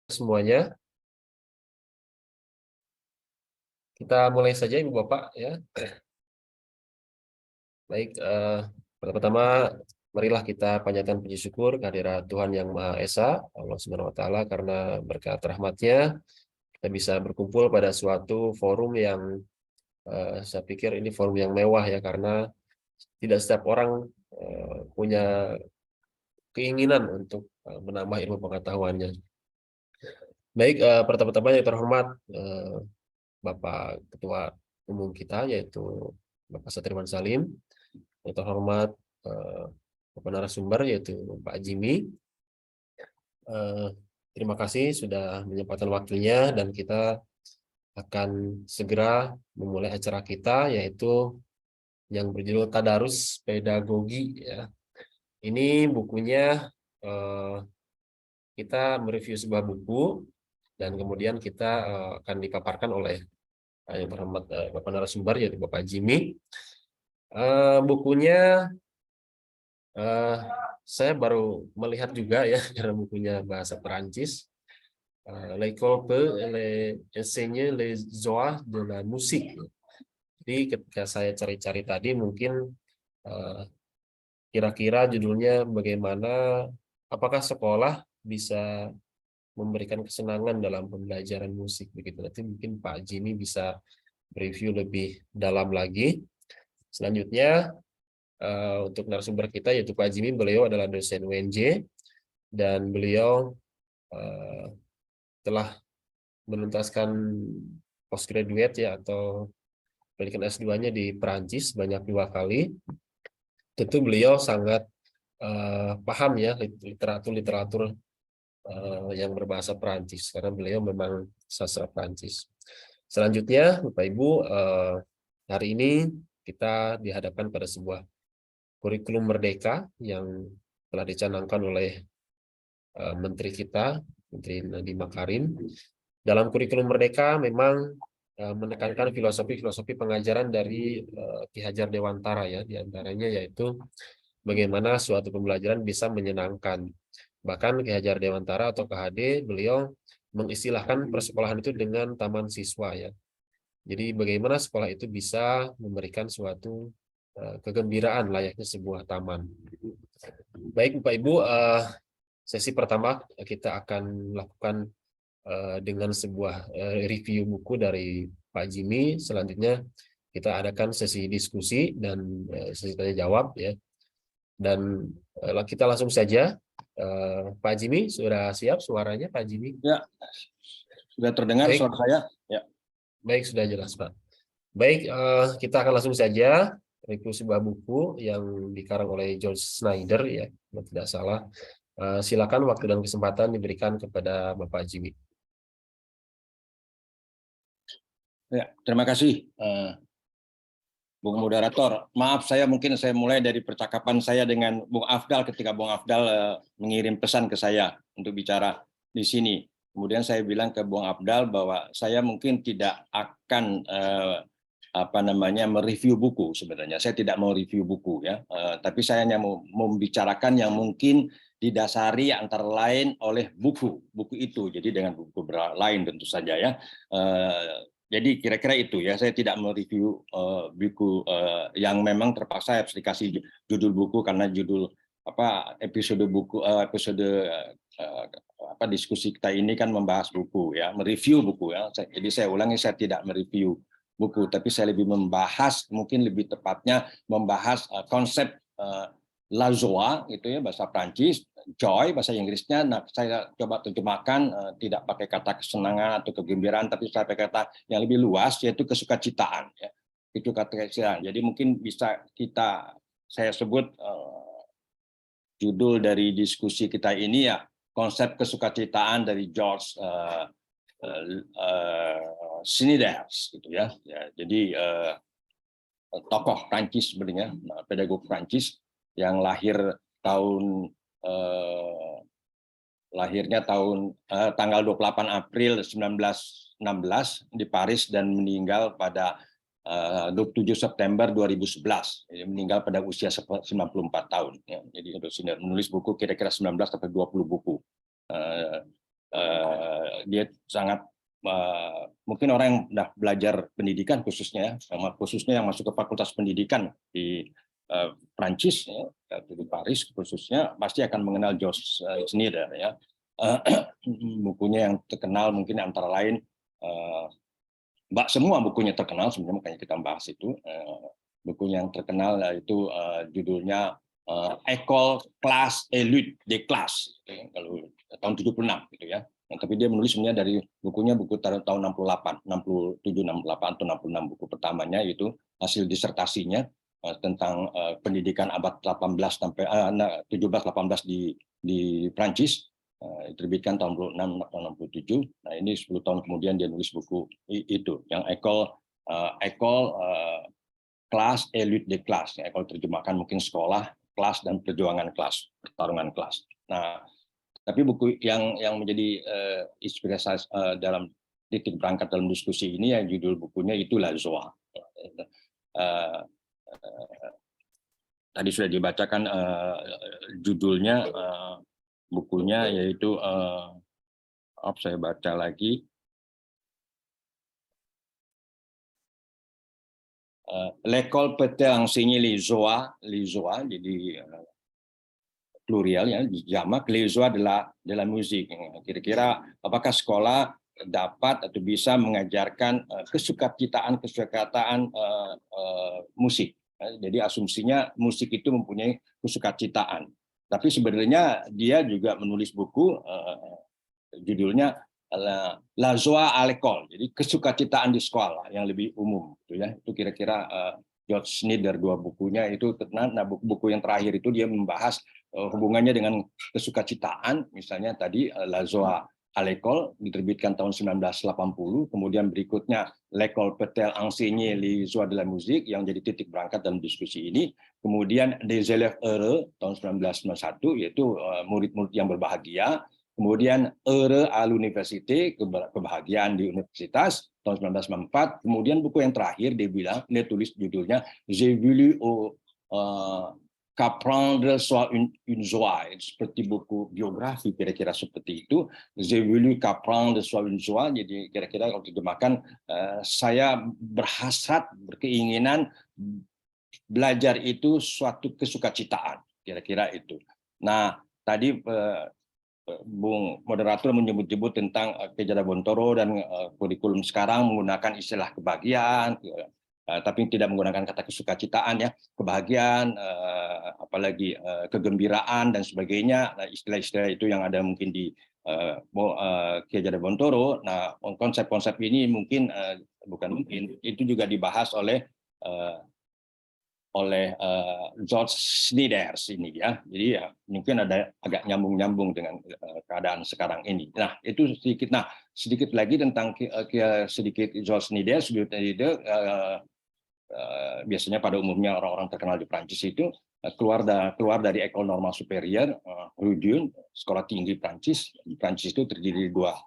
Semuanya, kita mulai saja Ibu Bapak ya. Baik, pertama-tama marilah kita panjatkan puji syukur kehadirat Tuhan Yang Maha Esa, Allah Subhanahu wa taala, karena berkat rahmat-Nya kita bisa berkumpul pada suatu forum yang saya pikir ini forum yang mewah ya, karena tidak setiap orang punya keinginan untuk menambah ilmu pengetahuannya. Baik, pertama-tama yang terhormat Bapak Ketua Umum kita, yaitu Bapak Satriwan Salim, yang terhormat Bapak narasumber, yaitu Pak Jimmy. Terima kasih sudah menyempatkan waktunya, dan kita akan segera memulai acara kita, yaitu yang berjudul Tadarus Pedagogi ya. Ini bukunya kita mereview sebuah buku, dan kemudian kita akan dipaparkan oleh yang terhormat Bapak narasumber, yaitu Bapak Jimmy. Bukunya saya baru melihat juga ya, karena bukunya bahasa Perancis. L'école les enseigner les joies de la musique. Jadi ketika saya cari-cari tadi, mungkin kira-kira judulnya bagaimana, apakah sekolah bisa memberikan kesenangan dalam pembelajaran musik begitu. Nanti mungkin Pak Jimmy bisa review lebih dalam lagi. Selanjutnya untuk narasumber kita, yaitu Pak Jimmy, beliau adalah dosen UNJ, dan beliau telah menuntaskan postgraduate ya, atau pendidikan S2-nya di Perancis banyak 2 kali. Tentu beliau sangat paham ya literatur yang berbahasa Perancis, karena beliau memang sastra Perancis. Selanjutnya, Bapak Ibu, hari ini kita dihadapkan pada sebuah kurikulum merdeka yang telah dicanangkan oleh Menteri kita, Menteri Nadiem Makarim. Dalam kurikulum merdeka memang menekankan filosofi-filosofi pengajaran dari Ki Hajar Dewantara ya, diantaranya yaitu bagaimana suatu pembelajaran bisa menyenangkan. Bahkan Ki Hajar Dewantara atau KHD, beliau mengistilahkan persekolahan itu dengan taman siswa ya. Jadi bagaimana sekolah itu bisa memberikan suatu kegembiraan layaknya sebuah taman. Baik Bapak Ibu, sesi pertama kita akan lakukan dengan sebuah review buku dari Pak Jimmy. Selanjutnya kita adakan sesi diskusi dan sesi tanya jawab ya. Dan kita langsung saja. Pak Jimmy, sudah siap suaranya Pak Jimmy? Ya, sudah terdengar suara saya. Ya. Baik, sudah jelas Pak. Baik, kita akan langsung saja review sebuah buku yang dikarang oleh George Snyder ya, kalau tidak salah. Silakan waktu dan kesempatan diberikan kepada Bapak Jimmy. Ya, terima kasih, Bung Moderator. Maaf, saya mulai dari percakapan saya dengan Bung Afdal ketika Bung Afdal mengirim pesan ke saya untuk bicara di sini. Kemudian saya bilang ke Bung Afdal bahwa saya mungkin tidak akan mereview buku sebenarnya. Saya tidak mau review buku ya, tapi saya hanya mau membicarakan yang mungkin didasari antara lain oleh buku itu. Jadi dengan buku lain tentu saja ya. Jadi kira-kira itu ya, saya tidak mereview buku yang memang terpaksa harus dikasih judul buku karena judul episode buku diskusi kita ini kan membahas buku ya, mereview buku ya. Jadi saya ulangi, saya tidak mereview buku, tapi saya lebih membahas, mungkin lebih tepatnya membahas konsep la joie itu ya, bahasa Prancis, joy bahasa Inggrisnya. Nah, saya coba terjemahkan tidak pakai kata kesenangan atau kegembiraan, tapi saya pakai kata yang lebih luas, yaitu kesukacitaan ya. Itu kata kesukacitaan. Jadi mungkin bisa saya sebut judul dari diskusi kita ini ya, konsep kesukacitaan dari George Snyder gitu ya. Jadi tokoh Prancis sebenarnya, pedagog Prancis yang lahirnya tanggal 28 April 1916 di Paris dan meninggal pada 27 September 2011. Jadi meninggal pada usia 94 tahun. Ya. Jadi menulis buku kira-kira 19 sampai 20 buku. dia sangat mungkin orang yang sudah belajar pendidikan khususnya yang masuk ke fakultas pendidikan di Prancis ya, di Paris khususnya pasti akan mengenal Georges Sneijder ya. Bukunya yang terkenal mungkin antara lain semua bukunya terkenal sebenarnya, makanya kita bahas itu. Bukunya yang terkenal yaitu judulnya École Classe et Lutte des Classes, kalau tahun 76 gitu ya. Tapi dia menulis sebenarnya dari buku tahun 68, 67, 68 atau 66, buku pertamanya itu hasil disertasinya tentang pendidikan abad 18 sampai 17-18 di Prancis. Diterbitkan tahun 66 atau 67. Nah, ini 10 tahun kemudian dia nulis buku itu yang École Classe et Lutte des Classes. Kalau terjemahkan mungkin sekolah, kelas dan perjuangan kelas, pertarungan kelas. Nah, tapi buku yang menjadi inspirasi dalam titik berangkat dalam diskusi ini yang judul bukunya itu La Joie. Tadi sudah dibacakan judulnya, bukunya yaitu saya baca lagi. L'école peut-elle enseigner les joies, jadi plurial ya, jamak, les joies de la musique. Kira-kira apakah sekolah dapat atau bisa mengajarkan kesukacitaan musik. Jadi asumsinya musik itu mempunyai kesukacitaan. Tapi sebenarnya dia juga menulis buku judulnya La Joie à l'école, jadi kesukacitaan di sekolah yang lebih umum, gitu ya. Itu kira-kira Georges Sneijder, dua bukunya itu. Nah, buku yang terakhir itu dia membahas hubungannya dengan kesukacitaan, misalnya tadi La Joie à l'école diterbitkan tahun 1980, kemudian berikutnya L'école peut-elle enseigner les joies de la musique yang jadi titik berangkat dalam diskusi ini, kemudian Des élèves heureux tahun 1991 yaitu murid-murid yang berbahagia. Kemudian Heureux à l'université, kebahagiaan di universitas tahun 1994. Kemudian buku yang terakhir dia tulis judulnya J'ai voulu qu'apprendre soit une joie, seperti buku biografi kira-kira seperti itu. J'ai voulu qu'apprendre soit une joie, jadi kira-kira kalau diterjemahkan saya berhasrat, berkeinginan belajar itu suatu kesukacitaan, kira-kira itu. Nah, tadi Bung moderator menyebut-nyebut tentang Kejadah Bontoro dan kurikulum sekarang menggunakan istilah kebahagiaan, tapi tidak menggunakan kata kesukacitaan ya, kebahagiaan, apalagi kegembiraan dan sebagainya. Nah, istilah-istilah itu yang ada mungkin di Kejadah Bontoro. Nah, konsep-konsep ini mungkin itu juga dibahas oleh Georges Sneijder ini ya. Jadi ya mungkin ada agak nyambung-nyambung dengan keadaan sekarang ini. Nah, itu sedikit. Nah, sedikit lagi tentang sedikit Georges Sneijder. Biasanya pada umumnya orang-orang terkenal di Prancis itu keluar dari École Normale Supérieure Rouduin, sekolah tinggi Prancis. Prancis itu terdiri dua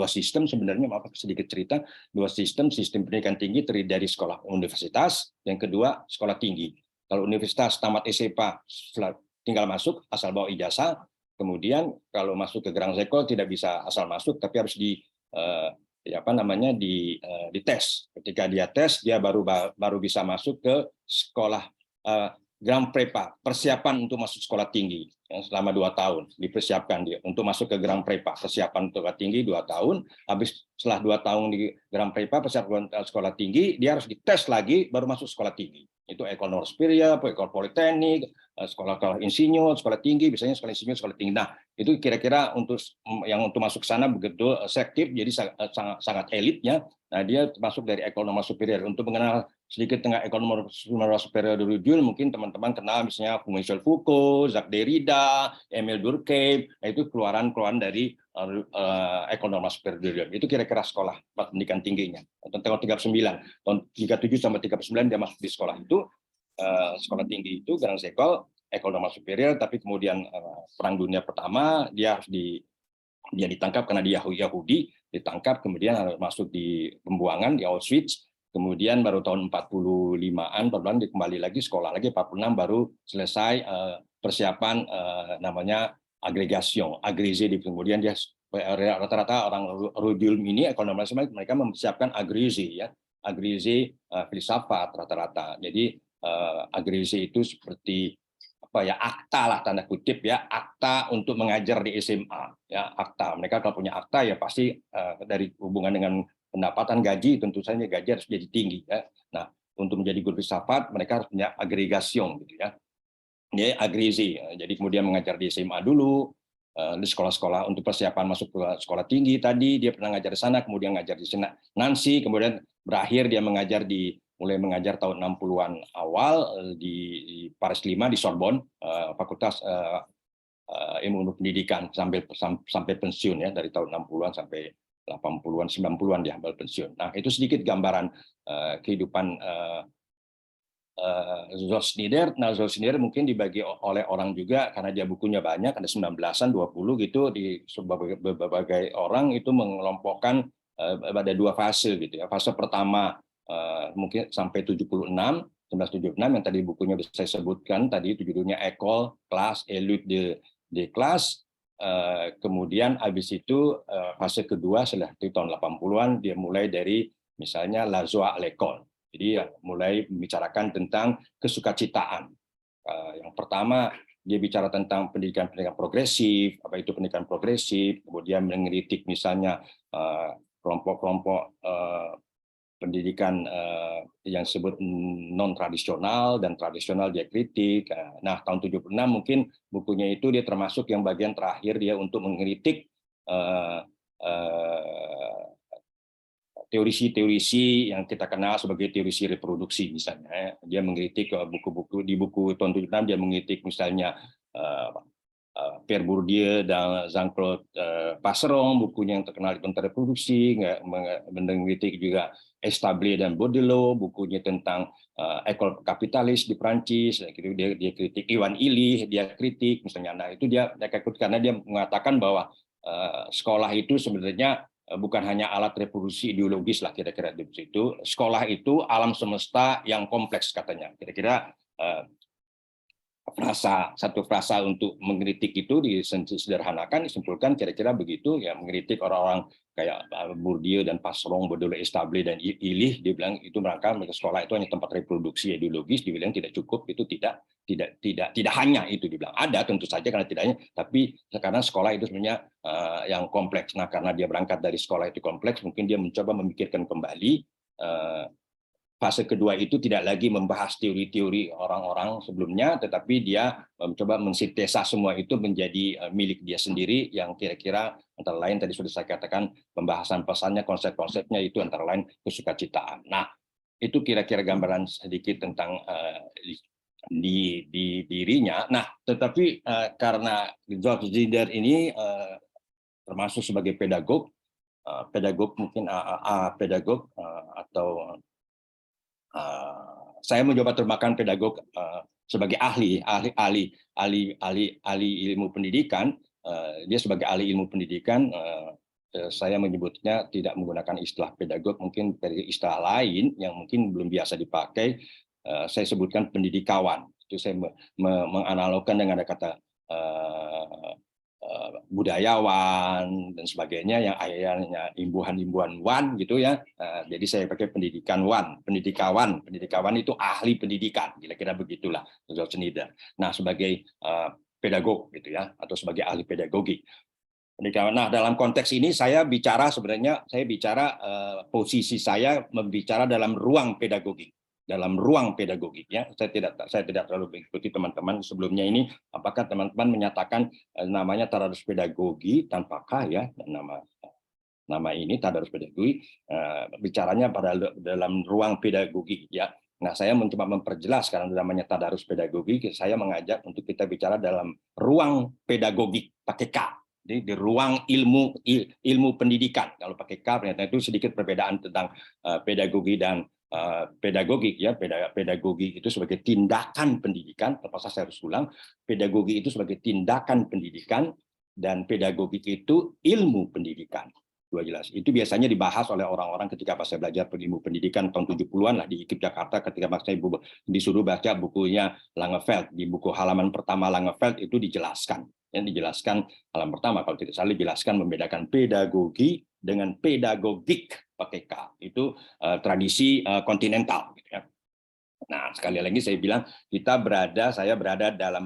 sistem sebenarnya, maaf sedikit cerita, dua sistem pendidikan tinggi terdiri dari sekolah universitas, yang kedua sekolah tinggi. Kalau universitas tamat SMA tinggal masuk asal bawa ijazah, kemudian kalau masuk ke Grand École tidak bisa asal masuk tapi harus dites. Ketika dia tes dia baru bisa masuk ke sekolah Grand Prépa, persiapan untuk masuk sekolah tinggi. Selama 2 tahun dipersiapkan dia untuk masuk ke Grand Prépa, persiapan sekolah tinggi 2 tahun. Habis setelah 2 tahun di Grand Prépa, persiapan sekolah tinggi, dia harus dites lagi baru masuk sekolah tinggi. Itu École Normale Supérieure, École Polytechnique, sekolah insinyur, sekolah tinggi, biasanya sekolah insinyur, sekolah tinggi. Nah, itu kira-kira untuk masuk ke sana begitu selektif, jadi sangat elitnya. Nah, dia masuk dari École Normale Supérieure. Untuk mengenal sedikit tentang École Normale Supérieure de Rouduin, mungkin teman-teman kenal misalnya Michel Foucault, Jacques Derrida, Émile Durkheim. Nah, itu keluaran dari École Normale Supérieure de Rouduin. Itu kira-kira sekolah pendidikan tingginya. Tahun 39, tahun 37 sampai 39 dia masuk di sekolah itu, sekolah tinggi itu Grand École, École Normale Supérieure. Tapi kemudian Perang Dunia Pertama dia ditangkap karena dia Yahudi, ditangkap kemudian masuk di pembuangan di Auschwitz. Kemudian baru tahun 45-an dia kembali lagi sekolah lagi, 46 baru selesai persiapan namanya agrégation, agrégé, kemudian dia rata-rata orang Rudium ini ekonomi mereka mempersiapkan agrizi ya, agrizi filsafat rata-rata. Jadi agrizi itu seperti apa ya, akta lah tanda kutip ya, akta untuk mengajar di SMA ya, akta. Mereka kalau punya akta ya pasti dari hubungan dengan pendapatan gaji, tentu saja gaji harus jadi tinggi ya. Nah, untuk menjadi guru filsafat mereka harus punya agregation gitu ya. Ini agrizi. Jadi kemudian mengajar di SMA dulu, di sekolah-sekolah untuk persiapan masuk ke sekolah tinggi tadi dia pernah ngajar di sana, kemudian ngajar di sana Nancy, kemudian berakhir dia mengajar mulai mengajar tahun 60-an awal di Paris 5 di Sorbonne, Fakultas Ilmu Pendidikan sampai pensiun ya, dari tahun 60-an sampai 80-an 90-an dia ambil pensiun. Nah, itu sedikit gambaran kehidupan George Snider. Nah, George Snider mungkin dibagi oleh orang juga karena dia bukunya banyak, ada 19-an, 20 gitu, di berbagai orang itu mengelompokkan pada dua fase gitu ya. Fase pertama mungkin sampai 1976 yang tadi bukunya saya sebutkan tadi, judulnya École, Classe et Lutte de Classe. Kemudian habis itu fase kedua setelah itu tahun 80-an dia mulai dari misalnya La Joie à l'école. Jadi mulai membicarakan tentang kesukacitaan. Yang pertama dia bicara tentang pendidikan progresif, apa itu pendidikan progresif, kemudian mengkritik misalnya kelompok-kelompok pendidikan yang disebut non tradisional dan tradisional dia kritik. Nah, tahun 76 mungkin bukunya itu dia termasuk yang bagian terakhir dia untuk mengkritik teorisi-teorisi yang kita kenal sebagai teorisi reproduksi misalnya. Dia mengkritik buku-buku di buku tahun 76 dia mengkritik misalnya Pierre Bourdieu dan Jean-Claude Passeron, bukunya yang terkenal tentang reproduksi, mengkritik juga Establé dan Baudelot, bukunya tentang ekol kapitalis di Prancis, dia kritik Iwan Illich, dia kritik misalnya. Nah, itu dia karena dia mengatakan bahwa sekolah itu sebenarnya bukan hanya alat reproduksi ideologis lah kira-kira di situ. Sekolah itu alam semesta yang kompleks katanya. Kira-kira satu frasa untuk mengkritik itu disederhanakan, disimpulkan kira-kira begitu ya, mengkritik orang-orang kayak Bourdieu dan Passeron, Baudelot, Establé dan Illich. Dia bilang itu mereka sekolah itu hanya tempat reproduksi ideologis. Dibilang tidak cukup, itu tidak hanya itu, dibilang ada tentu saja karena tidak hanya, tapi karena sekolah itu sebenarnya yang kompleks. Nah, karena dia berangkat dari sekolah itu kompleks, mungkin dia mencoba memikirkan kembali. Fase kedua itu tidak lagi membahas teori-teori orang-orang sebelumnya, tetapi dia mencoba mensintesa semua itu menjadi milik dia sendiri, yang kira-kira antara lain tadi sudah saya katakan pembahasan pesannya, konsep-konsepnya itu antara lain kesukacitaan. Nah, itu kira-kira gambaran sedikit tentang di dirinya. Nah, tetapi karena George Snider ini termasuk sebagai pedagog mungkin pedagog atau saya mencoba termakan pedagog sebagai ahli ilmu pendidikan. Dia sebagai ahli ilmu pendidikan, saya menyebutnya tidak menggunakan istilah pedagog, mungkin dari istilah lain yang mungkin belum biasa dipakai. Saya sebutkan pendidikawan. Itu saya menganalogkan dengan ada kata budayawan dan sebagainya yang ayahnya imbuhan-imbuhan wan gitu ya. Jadi saya pakai pendidikawan. Pendidikawan itu ahli pendidikan, kira-kira begitulah George Snider. Nah, sebagai pedagog gitu ya, atau sebagai ahli pedagogi. Nah, dalam konteks ini saya bicara posisi saya membicara dalam ruang pedagogi. Dalam ruang pedagogik ya, saya tidak terlalu mengikuti teman-teman sebelumnya ini, apakah teman-teman menyatakan namanya tadarus pedagogi tanpa K ya, nama ini tadarus pedagogi, bicaranya pada dalam ruang pedagogi ya. Nah, saya mencoba memperjelas karena namanya tadarus pedagogi, saya mengajak untuk kita bicara dalam ruang pedagogik pakai K. Jadi di ruang ilmu pendidikan. Kalau pakai K ternyata itu sedikit perbedaan tentang pedagogi dan pedagogik ya. Pedagogi itu sebagai tindakan pendidikan, terpaksa saya harus ulang, pedagogi itu sebagai tindakan pendidikan dan pedagogik itu ilmu pendidikan. Dua dua jelas. Itu biasanya dibahas oleh orang-orang ketika pas saya belajar ilmu pendidikan tahun 70-an lah di IKIP Jakarta, ketika saya disuruh baca bukunya Langeveld. Di buku halaman pertama Langeveld itu dijelaskan. Yang dijelaskan halaman pertama, kalau tidak salah dijelaskan membedakan pedagogi dengan pedagogik pakai K. Itu tradisi kontinental. Gitu ya. Nah, sekali lagi saya bilang saya berada dalam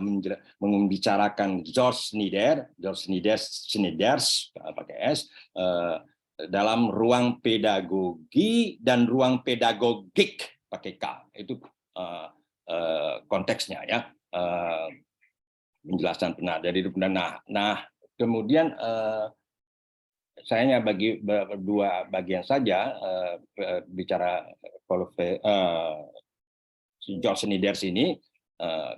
membicarakan George Snijders pakai S dalam ruang pedagogi dan ruang pedagogik pakai K. Itu konteksnya ya, penjelasan benar dari kemudian saya hanya bagi dua bagian saja bicara George Snijders ini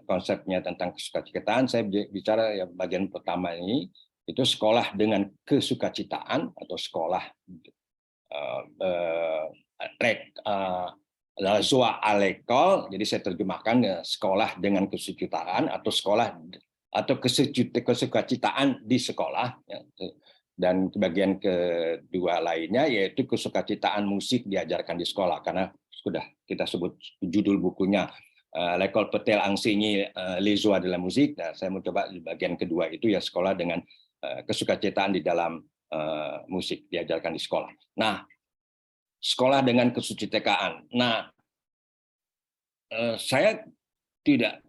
konsepnya tentang kesukacitaan. Saya bicara ya bagian pertama ini itu sekolah dengan kesukacitaan atau sekolah Lazua Alekol. Jadi saya terjemahkan sekolah dengan kesukacitaan atau sekolah atau kesukacitaan di sekolah. Dan bagian kedua lainnya yaitu kesukacitaan musik diajarkan di sekolah, karena sudah kita sebut judul bukunya L'école peut-elle enseigner les joies de la musique. Nah, saya mau coba di bagian kedua itu ya sekolah dengan kesukacitaan di dalam musik diajarkan di sekolah. Nah, sekolah dengan kesukacitaan. Nah, saya tidak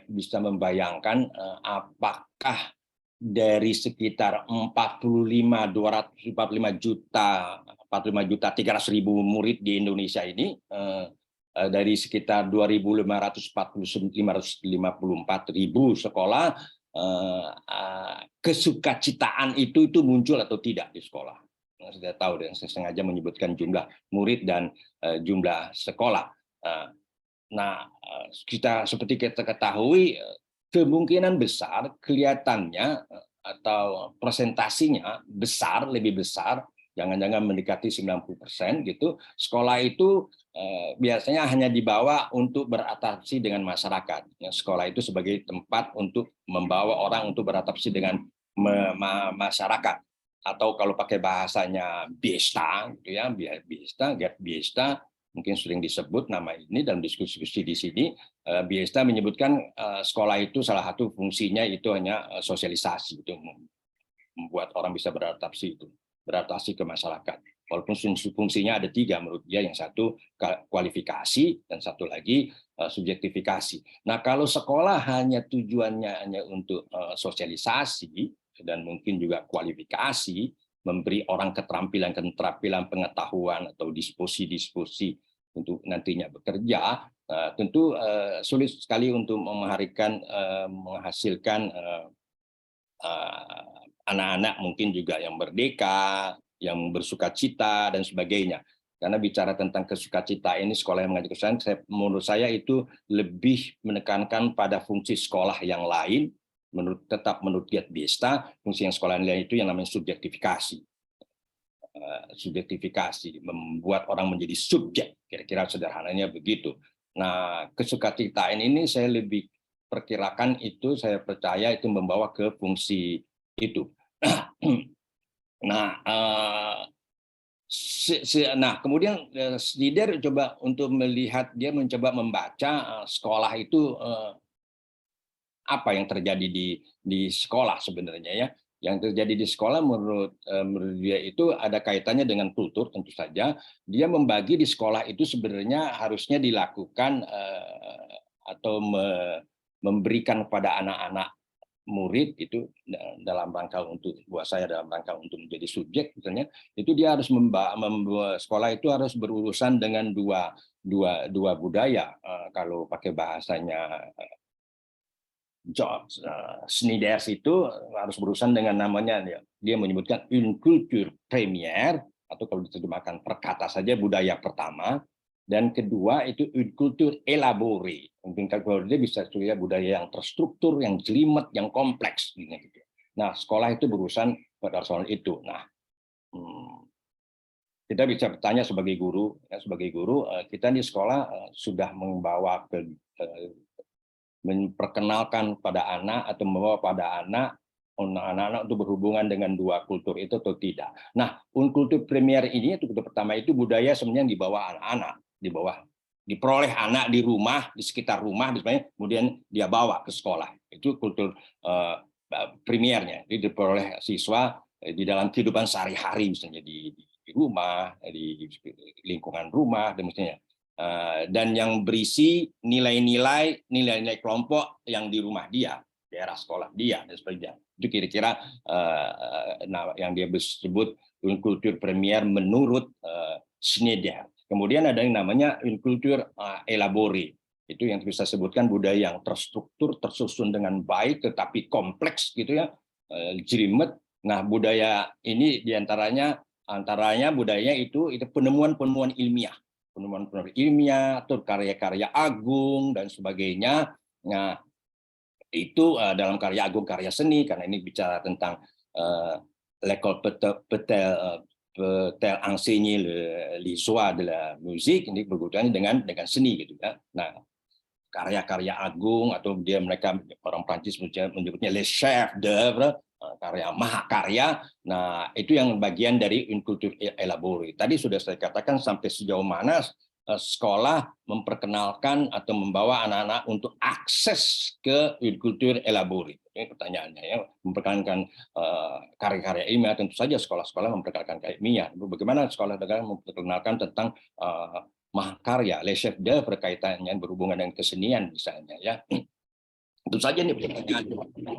bisa membayangkan apakah dari sekitar 45.300.000 murid di Indonesia ini, dari sekitar 2.554.000 sekolah, kesukacitaan itu muncul atau tidak di sekolah. Saya tahu dan saya sengaja menyebutkan jumlah murid dan jumlah sekolah. Nah, seperti kita ketahui, kemungkinan besar kelihatannya atau presentasinya lebih besar, jangan-jangan mendekati 90% gitu. Sekolah itu biasanya hanya dibawa untuk beradaptasi dengan masyarakat. Sekolah itu sebagai tempat untuk membawa orang untuk beradaptasi dengan masyarakat. Atau kalau pakai bahasanya Biesta, gitu ya, Biesta, mungkin sering disebut nama ini dalam diskusi di sini. Biesta menyebutkan sekolah itu salah satu fungsinya itu hanya sosialisasi, itu membuat orang bisa beradaptasi ke masyarakat. Walaupun fungsinya ada 3 menurut dia, yang satu kualifikasi dan satu lagi subjektifikasi. Nah, kalau sekolah hanya tujuannya hanya untuk sosialisasi dan mungkin juga kualifikasi, memberi orang keterampilan, pengetahuan atau diskusi untuk nantinya bekerja, tentu sulit sekali untuk menghasilkan anak-anak mungkin juga yang merdeka, yang bersukacita dan sebagainya. Karena bicara tentang kesukacita ini, sekolah yang mengajar menurut saya itu lebih menekankan pada fungsi sekolah yang lain. Tetap menurut Gerd Biesta, fungsi yang sekolah lain itu yang namanya subjektifikasi. Membuat orang menjadi subjek, kira-kira sederhananya begitu. Nah, kesukacitaan ini saya lebih perkirakan itu, saya percaya itu membawa ke fungsi itu. Nah, kemudian Snijders coba untuk melihat, dia mencoba membaca sekolah itu apa yang terjadi di sekolah sebenarnya ya. Yang terjadi di sekolah menurut dia itu ada kaitannya dengan kultur tentu saja. Dia membagi di sekolah itu sebenarnya harusnya dilakukan atau memberikan kepada anak-anak murid itu dalam rangka untuk buat saya dalam rangka untuk menjadi subjek misalnya, itu dia harus membuat sekolah itu harus berurusan dengan dua budaya. Kalau pakai bahasanya George Snijders itu harus berurusan dengan namanya, dia menyebutkan une culture première, atau kalau diterjemahkan perkata saja budaya pertama, dan kedua itu une culture élaborée. Mungkin kalau dia bisa lihat budaya yang terstruktur, yang jelimet, yang kompleks gitu. Nah, sekolah itu berurusan pada soal itu. Nah, kita bisa bertanya sebagai guru, kita di sekolah sudah membawa memperkenalkan pada anak atau membawa pada anak anak-anak untuk berhubungan dengan dua kultur itu atau tidak. Nah, kultur premier ini, kultur pertama itu budaya sebenarnya yang dibawa anak-anak, diperoleh anak di rumah, di sekitar rumah, kemudian dia bawa ke sekolah. Itu kultur premiernya, jadi diperoleh siswa di dalam kehidupan sehari-hari, misalnya di rumah, di lingkungan rumah, dan misalnya. Dan yang berisi nilai-nilai kelompok yang di rumah dia, daerah sekolah dia, dan sebagainya. Itu kira-kira yang dia sebut kultur premier menurut Schneider. Kemudian ada yang namanya kultur élaborée. Itu yang bisa sebutkan budaya yang terstruktur, tersusun dengan baik, tetapi kompleks gitu ya, jelimet. Nah, budaya ini diantaranya budayanya itu penemuan-penemuan ilmiah, atau karya-karya agung dan sebagainya. Nah, itu dalam karya agung, karya seni, karena ini bicara tentang l'école peut-elle enseigner l'histoire de la musique, ini berhubungan dengan seni gitu ya. Nah, karya-karya agung, atau mereka orang Prancis menyebutnya les chefs d'œuvre, karya mahakarya. Nah, itu yang bagian dari une culture élaborée. Tadi sudah saya katakan sampai sejauh mana sekolah memperkenalkan atau membawa anak-anak untuk akses ke une culture élaborée. Ini pertanyaannya ya, memperkenalkan karya-karya ilmiah. Tentu saja sekolah-sekolah memperkenalkan karya ilmiah. Bagaimana sekolah negara memperkenalkan tentang mahakarya, les chefs d'œuvre, kaitannya berhubungan dengan kesenian misalnya ya. Tentu saja nih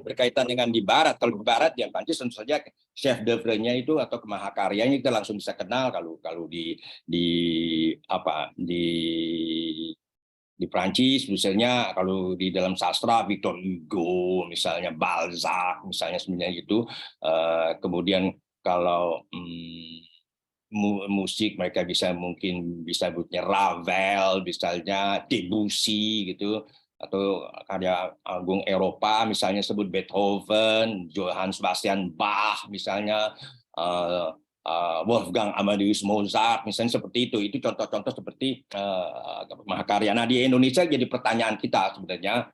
berkaitan dengan di barat. Kalau di barat ya Prancis tentu saja chef d'œuvre-nya itu atau mahakaryanya kita langsung bisa kenal. Kalau di Prancis misalnya, kalau di dalam sastra Victor Hugo misalnya, Balzac misalnya, sebenarnya itu. Kemudian kalau musik mereka mungkin bisa sebutnya Ravel misalnya, Debussy gitu, atau karya agung Eropa misalnya sebut Beethoven, Johann Sebastian Bach misalnya, Wolfgang Amadeus Mozart misalnya, seperti itu contoh-contoh seperti mahakarya. Nah, di Indonesia jadi pertanyaan kita sebenarnya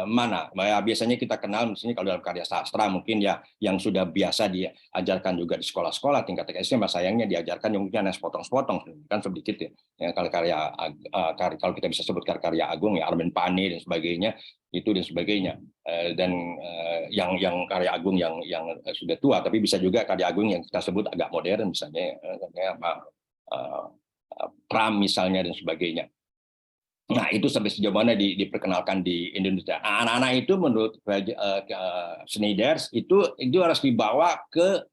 mana? Biasanya kita kenal misalnya kalau dalam karya sastra mungkin ya yang sudah biasa diajarkan juga di sekolah-sekolah tingkat SMA, sayangnya diajarkan yang mungkin sepotong-sepotong kan sedikit ya. Kalau kalau kita bisa sebut karya agung ya Armen Pane dan sebagainya itu dan sebagainya, dan yang karya agung yang sudah tua, tapi bisa juga karya agung yang kita sebut agak modern misalnya Pram misalnya dan sebagainya. Nah, itu sampai sejauh mana diperkenalkan di Indonesia. Anak-anak itu menurut Schneider itu harus dibawa ke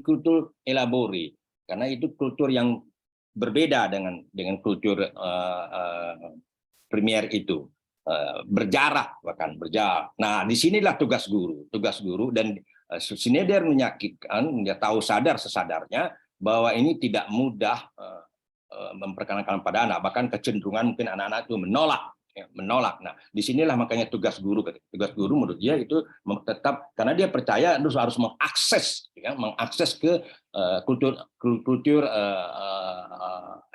kultur élaborée, karena itu kultur yang berbeda dengan kultur premier itu. Berjarak, bahkan berjarak. Nah, disinilah tugas guru dan Schneider dia tahu sesadarnya bahwa ini tidak mudah memperkenalkan pada anak, bahkan kecenderungan mungkin anak-anak itu menolak. Nah, disinilah makanya tugas guru menurut dia itu tetap, karena dia percaya harus mengakses ke kultur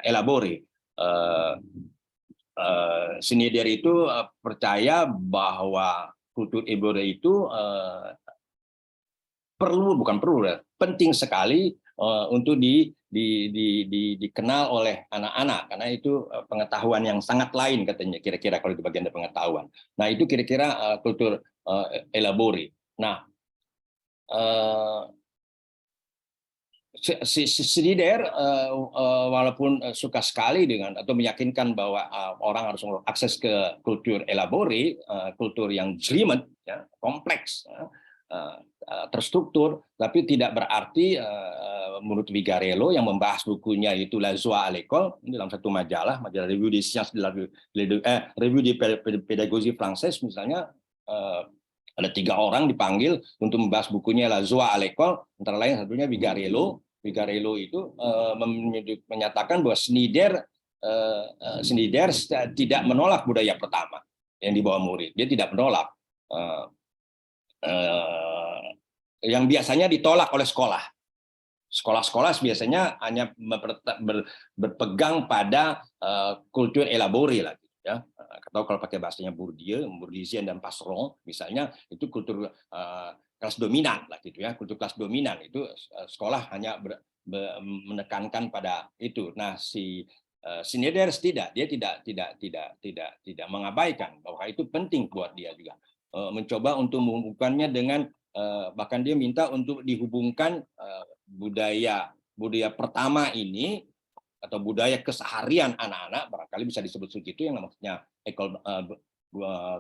élaborée. Schneider itu percaya bahwa kultur élaborée itu penting sekali untuk dikenal oleh anak-anak, karena itu pengetahuan yang sangat lain katanya, kira-kira kalau di bagian pengetahuan. Nah, itu kira-kira kultur élaborée. Nah, Schneider walaupun suka sekali dengan atau meyakinkan bahwa orang harus akses ke kultur élaborée, kultur yang jelimet, ya, kompleks, terstruktur, tapi tidak berarti menurut Vigarello yang membahas bukunya itu La Joie à l'école, dalam satu majalah Revue des Sciences Revue de Pédagogie Française misalnya, ada 3 orang dipanggil untuk membahas bukunya La Joie à l'école, antara lain satunya Vigarello. Vigarello itu menyatakan bahwa Schneider tidak menolak budaya pertama yang dibawa murid. Dia tidak menolak. Yang biasanya ditolak oleh sekolah. Sekolah-sekolah biasanya hanya berpegang pada kultur élaborée lagi, ya. Atau kalau pakai bahasanya Bourdieu, Bourdieusian dan Passeron misalnya, itu kultur kelas dominan lah gitu ya, kultur kelas dominan itu sekolah hanya menekankan pada itu. Nah, si Snyder dia tidak mengabaikan bahwa itu penting buat dia juga. Mencoba untuk menghubungkannya dengan bahkan dia minta untuk dihubungkan budaya pertama ini atau budaya keseharian anak-anak, barangkali bisa disebut begitu, yang maksudnya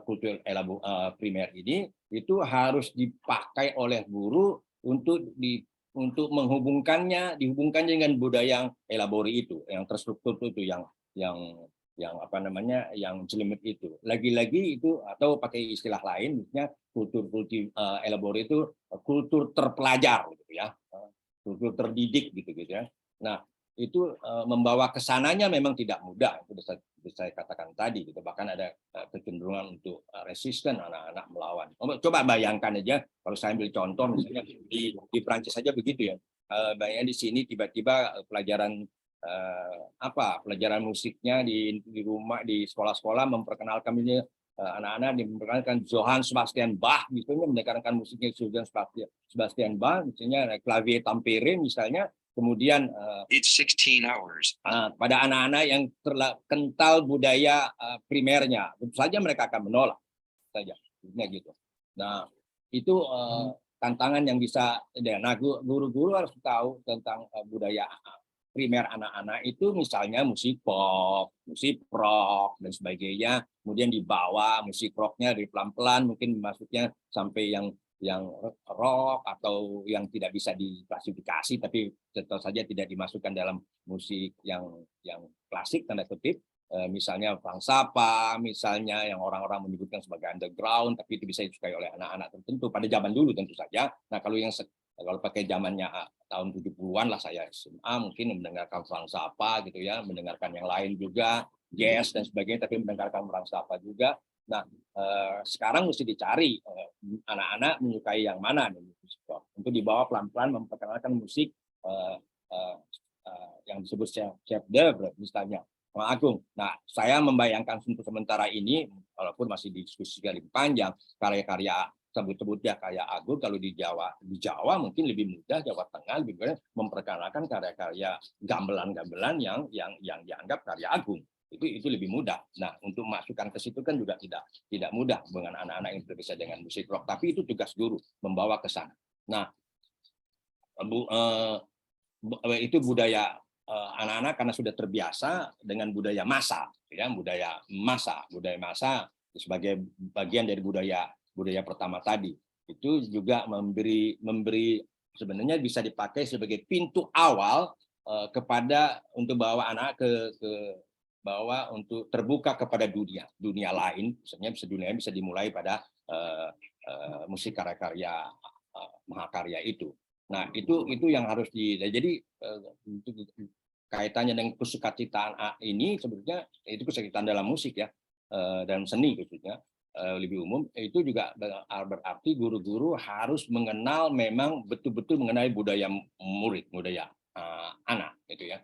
kultur primer ini itu harus dipakai oleh guru untuk dihubungkannya dengan budaya yang elabori itu, yang terstruktur itu, yang apa namanya, yang jelimet itu. Lagi-lagi itu, atau pakai istilah lain, misalnya kultur elabori itu kultur terpelajar, gitu ya, kultur terdidik, gitu ya. Nah, itu membawa kesananya memang tidak mudah, itu saya katakan tadi, gitu. Bahkan ada kecenderungan untuk resisten anak-anak melawan. Coba bayangkan aja, kalau saya ambil contoh misalnya di Prancis saja begitu ya. Bayangkan di sini tiba-tiba pelajaran pelajaran musiknya di rumah, di sekolah-sekolah memperkenalkan ini anak-anak memperkenalkan Johann Sebastian Bach, misalnya mendengarkan musiknya Johann Sebastian Bach, misalnya Clavier Tampere misalnya. Kemudian pada anak-anak yang kental budaya primernya, tentu saja mereka akan menolak saja, gitu. Nah, itu tantangan yang bisa. Nah, guru-guru harus tahu tentang budaya primer anak-anak itu, misalnya musik pop, musik rock dan sebagainya. Kemudian dibawa musik rocknya dari pelan-pelan, mungkin masuknya sampai yang rock atau yang tidak bisa diklasifikasi, tapi tentu saja tidak dimasukkan dalam musik yang klasik tanda kutip, misalnya Frank Zappa, misalnya yang orang-orang menyebutkan sebagai underground, tapi itu bisa disukai oleh anak-anak tertentu pada zaman dulu tentu saja. Nah, kalau pakai zamannya tahun 70-an lah, saya SMA, mungkin mendengarkan Frank Zappa gitu ya, mendengarkan yang lain juga, jazz dan sebagainya, tapi mendengarkan Frank Zappa juga. Nah, sekarang mesti dicari anak-anak menyukai yang mana nih, untuk dibawa pelan-pelan memperkenalkan musik yang disebut chef d'oeuvre misalnya, Bang Agung. Nah, saya membayangkan untuk sementara ini, walaupun masih diskusikan lebih panjang, karya-karya sebut-sebutnya kayak Agung, kalau di Jawa mungkin lebih mudah, Jawa Tengah lebih mudah memperkenalkan karya-karya gamelan-gamelan yang dianggap karya Agung. Itu lebih mudah. Nah, untuk masukkan ke situ kan juga tidak mudah dengan anak-anak yang terbiasa dengan musik rock. Tapi itu tugas guru, membawa ke sana. Nah, itu budaya anak-anak karena sudah terbiasa dengan budaya massa, ya, budaya massa sebagai bagian dari budaya pertama tadi. Itu juga memberi sebenarnya bisa dipakai sebagai pintu awal kepada untuk bawa anak bahwa untuk terbuka kepada dunia lain, misalnya dunia bisa dimulai pada musik karya-karya mahakarya itu. Nah, itu yang harus jadi kaitannya dengan kesukacitaan ini, sebetulnya itu kesukacitaan dalam musik ya, dalam seni khususnya lebih umum, itu juga berarti guru-guru harus mengenal, memang betul-betul mengenai budaya murid, budaya anak gitu ya.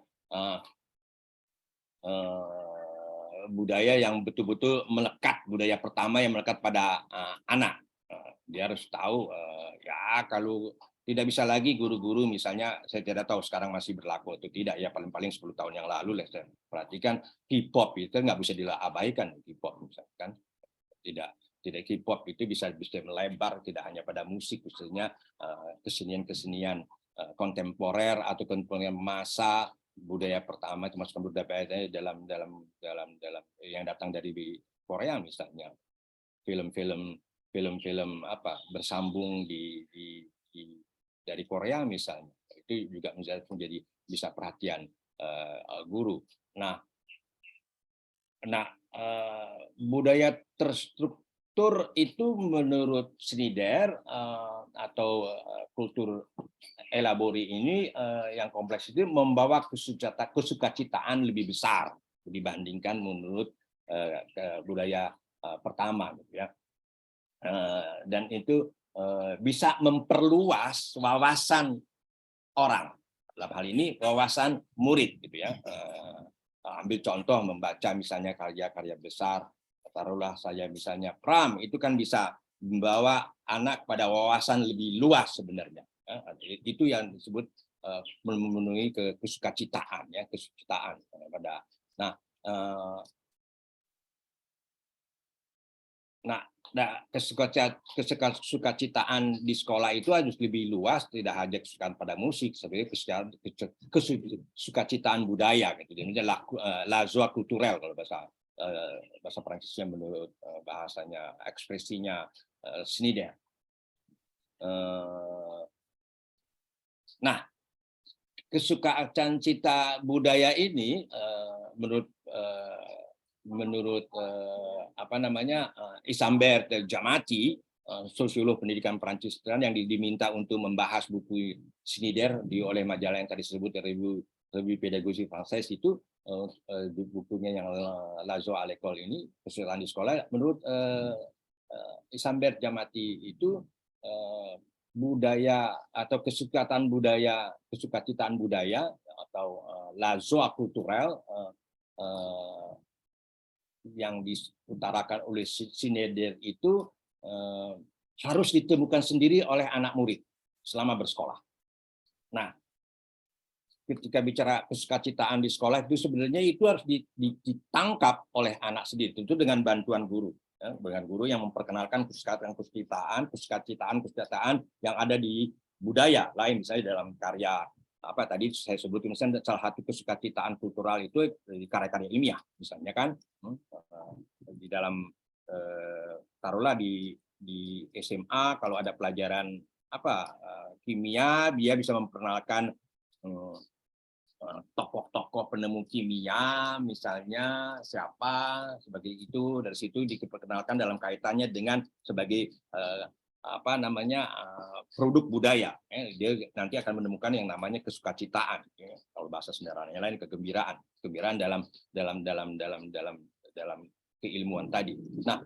Budaya yang betul-betul melekat, budaya pertama yang melekat pada anak. Dia harus tahu, ya kalau tidak bisa lagi guru-guru, misalnya saya tidak tahu sekarang masih berlaku atau tidak ya, paling-paling 10 tahun yang lalu saya perhatikan hip hop itu nggak bisa diabaikan. Hip hop misalkan tidak hip hop itu bisa melebar, tidak hanya pada musik, khususnya kesenian kontemporer atau kontemporer massa. Budaya pertama termasuk budaya dalam yang datang dari Korea, misalnya film-film bersambung dari Korea misalnya, itu juga menjadi bisa perhatian guru. Nah, budaya terstruktur itu menurut Snyder atau kultur elabori ini yang kompleks itu membawa kesukacitaan lebih besar dibandingkan menurut budaya pertama, gitu ya. Dan itu bisa memperluas wawasan orang, dalam hal ini wawasan murid, gitu ya. Ambil contoh membaca misalnya karya-karya besar, taruhlah saya misalnya Pram, itu kan bisa membawa anak pada wawasan lebih luas sebenarnya. Itu yang disebut memenuhi kesukacitaan, ya, kesukacitaan pada. Nah, kesukacitaan di sekolah itu harus lebih luas, tidak hanya kesukaan pada musik, sebenarnya kesukacitaan budaya, gitu. Jadi la joie culturelle kalau bahasa Prancisnya, menurut bahasanya, ekspresinya Snyder. Nah, kesukaan cita budaya ini menurut Isambert Jamati, sosiolog pendidikan Prancis yang diminta untuk membahas buku Snyder oleh majalah yang tadi disebut Revue Pédagogique Française, itu bukunya yang La Joie à l'école ini, kesulitan di sekolah. Menurut Isambert Jamati itu budaya atau kesukacitaan budaya atau la joie culturelle yang diutarakan oleh Snyder itu harus ditemukan sendiri oleh anak murid selama bersekolah. Nah, ketika bicara kesukacitaan di sekolah itu sebenarnya itu harus ditangkap oleh anak sendiri, tentu dengan bantuan guru. Ya, dengan guru yang memperkenalkan kesukacitaan yang ada di budaya lain, misalnya dalam karya tadi saya sebutkan, misalnya salah satu kesukacitaan kultural itu di karya-karya ilmiah, misalnya kan di dalam taruhlah di SMA kalau ada pelajaran kimia, dia bisa memperkenalkan tokoh-tokoh penemu kimia, misalnya siapa, sebagai itu, dari situ diperkenalkan dalam kaitannya dengan sebagai produk budaya. Dia nanti akan menemukan yang namanya kesukacitaan, kalau bahasa sederhananya lain kegembiraan dalam keilmuan tadi. Nah,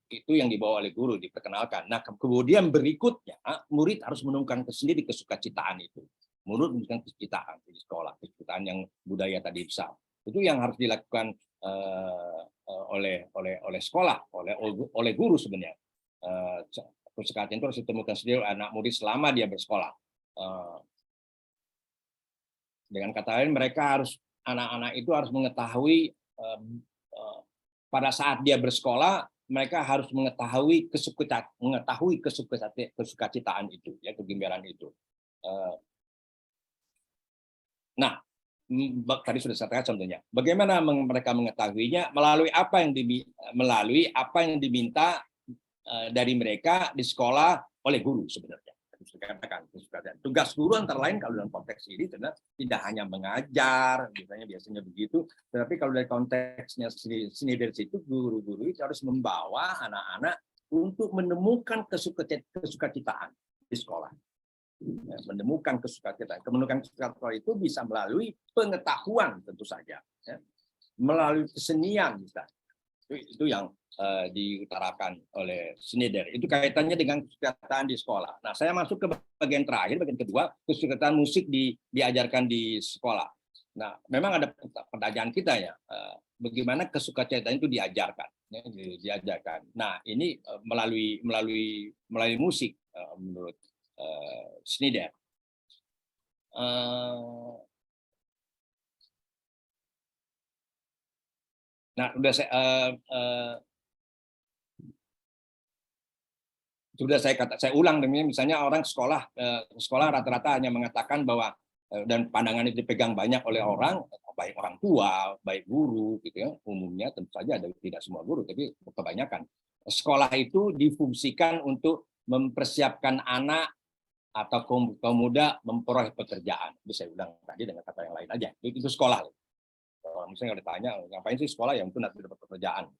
itu yang dibawa oleh guru, diperkenalkan. Nah, kemudian berikutnya murid harus menemukan sendiri kesukacitaan itu. Menurut bukan kesukacitaan di sekolah, kesukacitaan yang budaya tadi besar. Itu yang harus dilakukan oleh sekolah, oleh guru sebenarnya. Kesukacitaan itu harus ditemukan sendiri anak murid selama dia bersekolah. Dengan kata lain, anak-anak itu harus mengetahui pada saat dia bersekolah, mereka harus mengetahui kesukacitaan itu, ya, kegembiraan itu. Nah, tadi sudah saya katakan contohnya. Bagaimana mereka mengetahuinya? Melalui apa yang diminta dari mereka di sekolah oleh guru sebenarnya. Saya katakan, tugas guru antara lain kalau dalam konteks ini tidak hanya mengajar, biasanya begitu, tetapi kalau dari konteksnya Snyder itu, guru-guru itu harus membawa anak-anak untuk menemukan kesukacitaan di sekolah. Menemukan kesukacitaan itu bisa melalui pengetahuan, tentu saja, ya. Melalui kesenian, misalnya. Itu yang diutarakan oleh Snyder. Itu kaitannya dengan kesukacitaan di sekolah. Nah, saya masuk ke bagian terakhir, bagian kedua, kesukacitaan musik diajarkan di sekolah. Nah, memang ada pertanyaan kita, ya, bagaimana kesukacitaan itu diajarkan, ya, diajarkan. Nah, ini melalui musik, menurut Snyder. Nah, saya ulang, misalnya orang sekolah rata-rata hanya mengatakan bahwa, dan pandangan itu dipegang banyak oleh orang, baik orang tua, baik guru, gitu ya, umumnya tentu saja ada, tidak semua guru, tapi kebanyakan. Sekolah itu difungsikan untuk mempersiapkan anak atau kaum muda memperoleh pekerjaan. Itu saya ulang tadi dengan kata yang lain aja. Itu sekolah. Misalnya kalau ditanya, ngapain sih sekolah? Yang itu nanti dapat pekerjaan.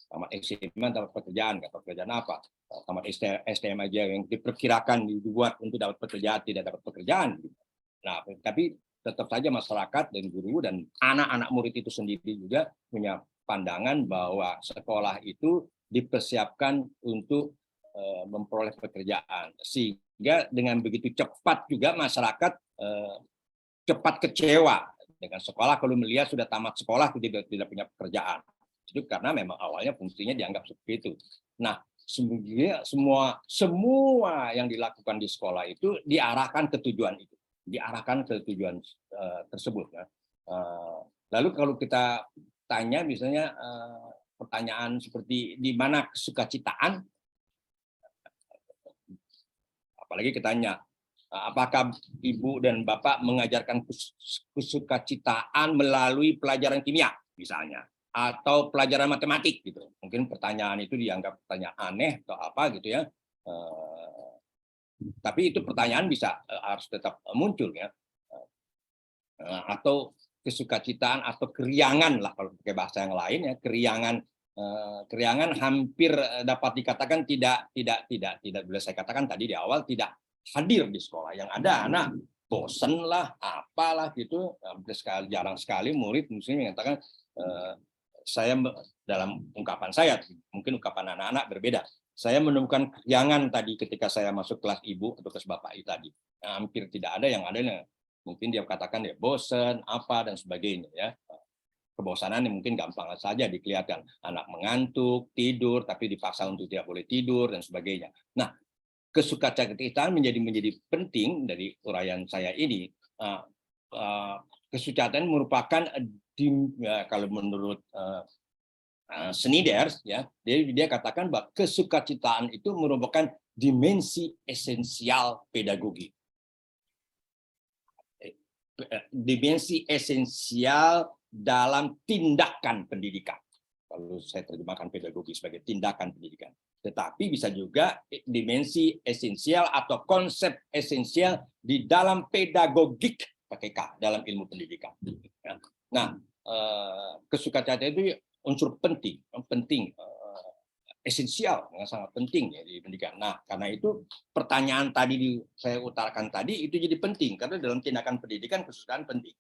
Tamat SMA dapat pekerjaan, nggak tahu pekerjaan apa. Tamat STM aja yang diperkirakan dibuat untuk dapat pekerjaan, tidak dapat pekerjaan. Nah, tapi tetap saja masyarakat dan guru dan anak-anak murid itu sendiri juga punya pandangan bahwa sekolah itu dipersiapkan untuk memperoleh pekerjaan, sehingga dengan begitu cepat juga masyarakat cepat kecewa dengan sekolah kalau melihat sudah tamat sekolah tidak punya pekerjaan. Itu karena memang awalnya fungsinya dianggap seperti itu. Nah, semua yang dilakukan di sekolah itu diarahkan ke tujuan itu, tersebut. Ya. Lalu kalau kita tanya misalnya pertanyaan seperti di mana kesukacitaan, apalagi kita tanya apakah ibu dan bapak mengajarkan kesukacitaan melalui pelajaran kimia misalnya, atau pelajaran matematik gitu. Mungkin pertanyaan itu dianggap pertanyaan aneh atau apa gitu ya. Tapi itu pertanyaan bisa harus tetap muncul ya. Atau kesukacitaan atau keriangan lah kalau pakai bahasa yang lain ya, keriangan hampir dapat dikatakan tidak boleh saya katakan tadi di awal tidak hadir di sekolah. Yang ada anak bosen lah, apalah gitu. Jarang sekali murid misalnya mengatakan saya dalam ungkapan saya, mungkin ungkapan anak-anak berbeda. Saya menemukan keriangan tadi ketika saya masuk kelas ibu atau kelas bapak itu tadi. Hampir tidak ada, yang ada mungkin dia katakan ya bosen, apa dan sebagainya ya. Kebosanan yang mungkin gampang saja dikelihatkan. Anak mengantuk, tidur, tapi dipaksa untuk tidak boleh tidur dan sebagainya. Nah, kesukacitaan menjadi penting dari uraian saya ini. Kesukacitaan merupakan kalau menurut Snider ya, dia katakan bahwa kesukacitaan itu merupakan dimensi esensial pedagogi. Dimensi esensial dalam tindakan pendidikan. Kalau saya terjemahkan pedagogi sebagai tindakan pendidikan. Tetapi bisa juga dimensi esensial atau konsep esensial di dalam pedagogik, pakai K, dalam ilmu pendidikan. Nah, kesukacitaan itu unsur penting, esensial, yang sangat penting ya di pendidikan. Nah, karena itu pertanyaan tadi saya utarakan tadi itu jadi penting karena dalam tindakan pendidikan kesukaan penting.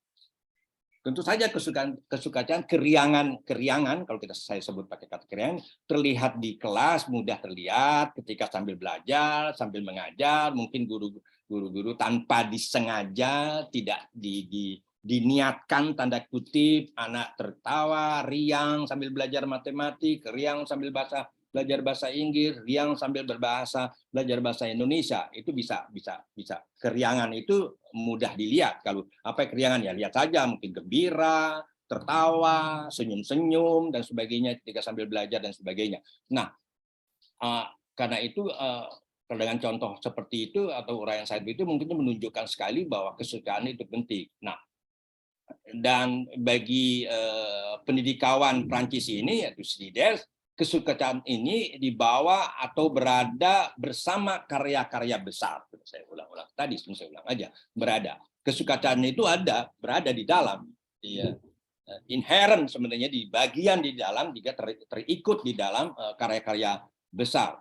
Tentu saja kesukaan keriangan kalau saya sebut pakai kata keriangan terlihat di kelas, mudah terlihat ketika sambil belajar, sambil mengajar, mungkin guru-guru tanpa disengaja tidak diniatkan tanda kutip, anak tertawa, riang sambil belajar matematik, riang sambil belajar bahasa Inggris, riang sambil belajar bahasa Indonesia. Itu bisa keriangan itu mudah dilihat. Kalau apa keriangan ya lihat saja, mungkin gembira, tertawa, senyum-senyum dan sebagainya ketika sambil belajar dan sebagainya. Nah, karena itu dengan contoh seperti itu atau uraian saya itu mungkin menunjukkan sekali bahwa kesukaan itu penting. Nah, dan bagi pendidikawan Prancis ini yaitu Snider, kesukaan ini dibawa atau berada bersama karya-karya besar. Saya ulang-ulang tadi, saya ulang aja, berada. Kesukaan itu berada di dalam, ya, inherent sebenarnya di bagian di dalam jika terikut di dalam karya-karya besar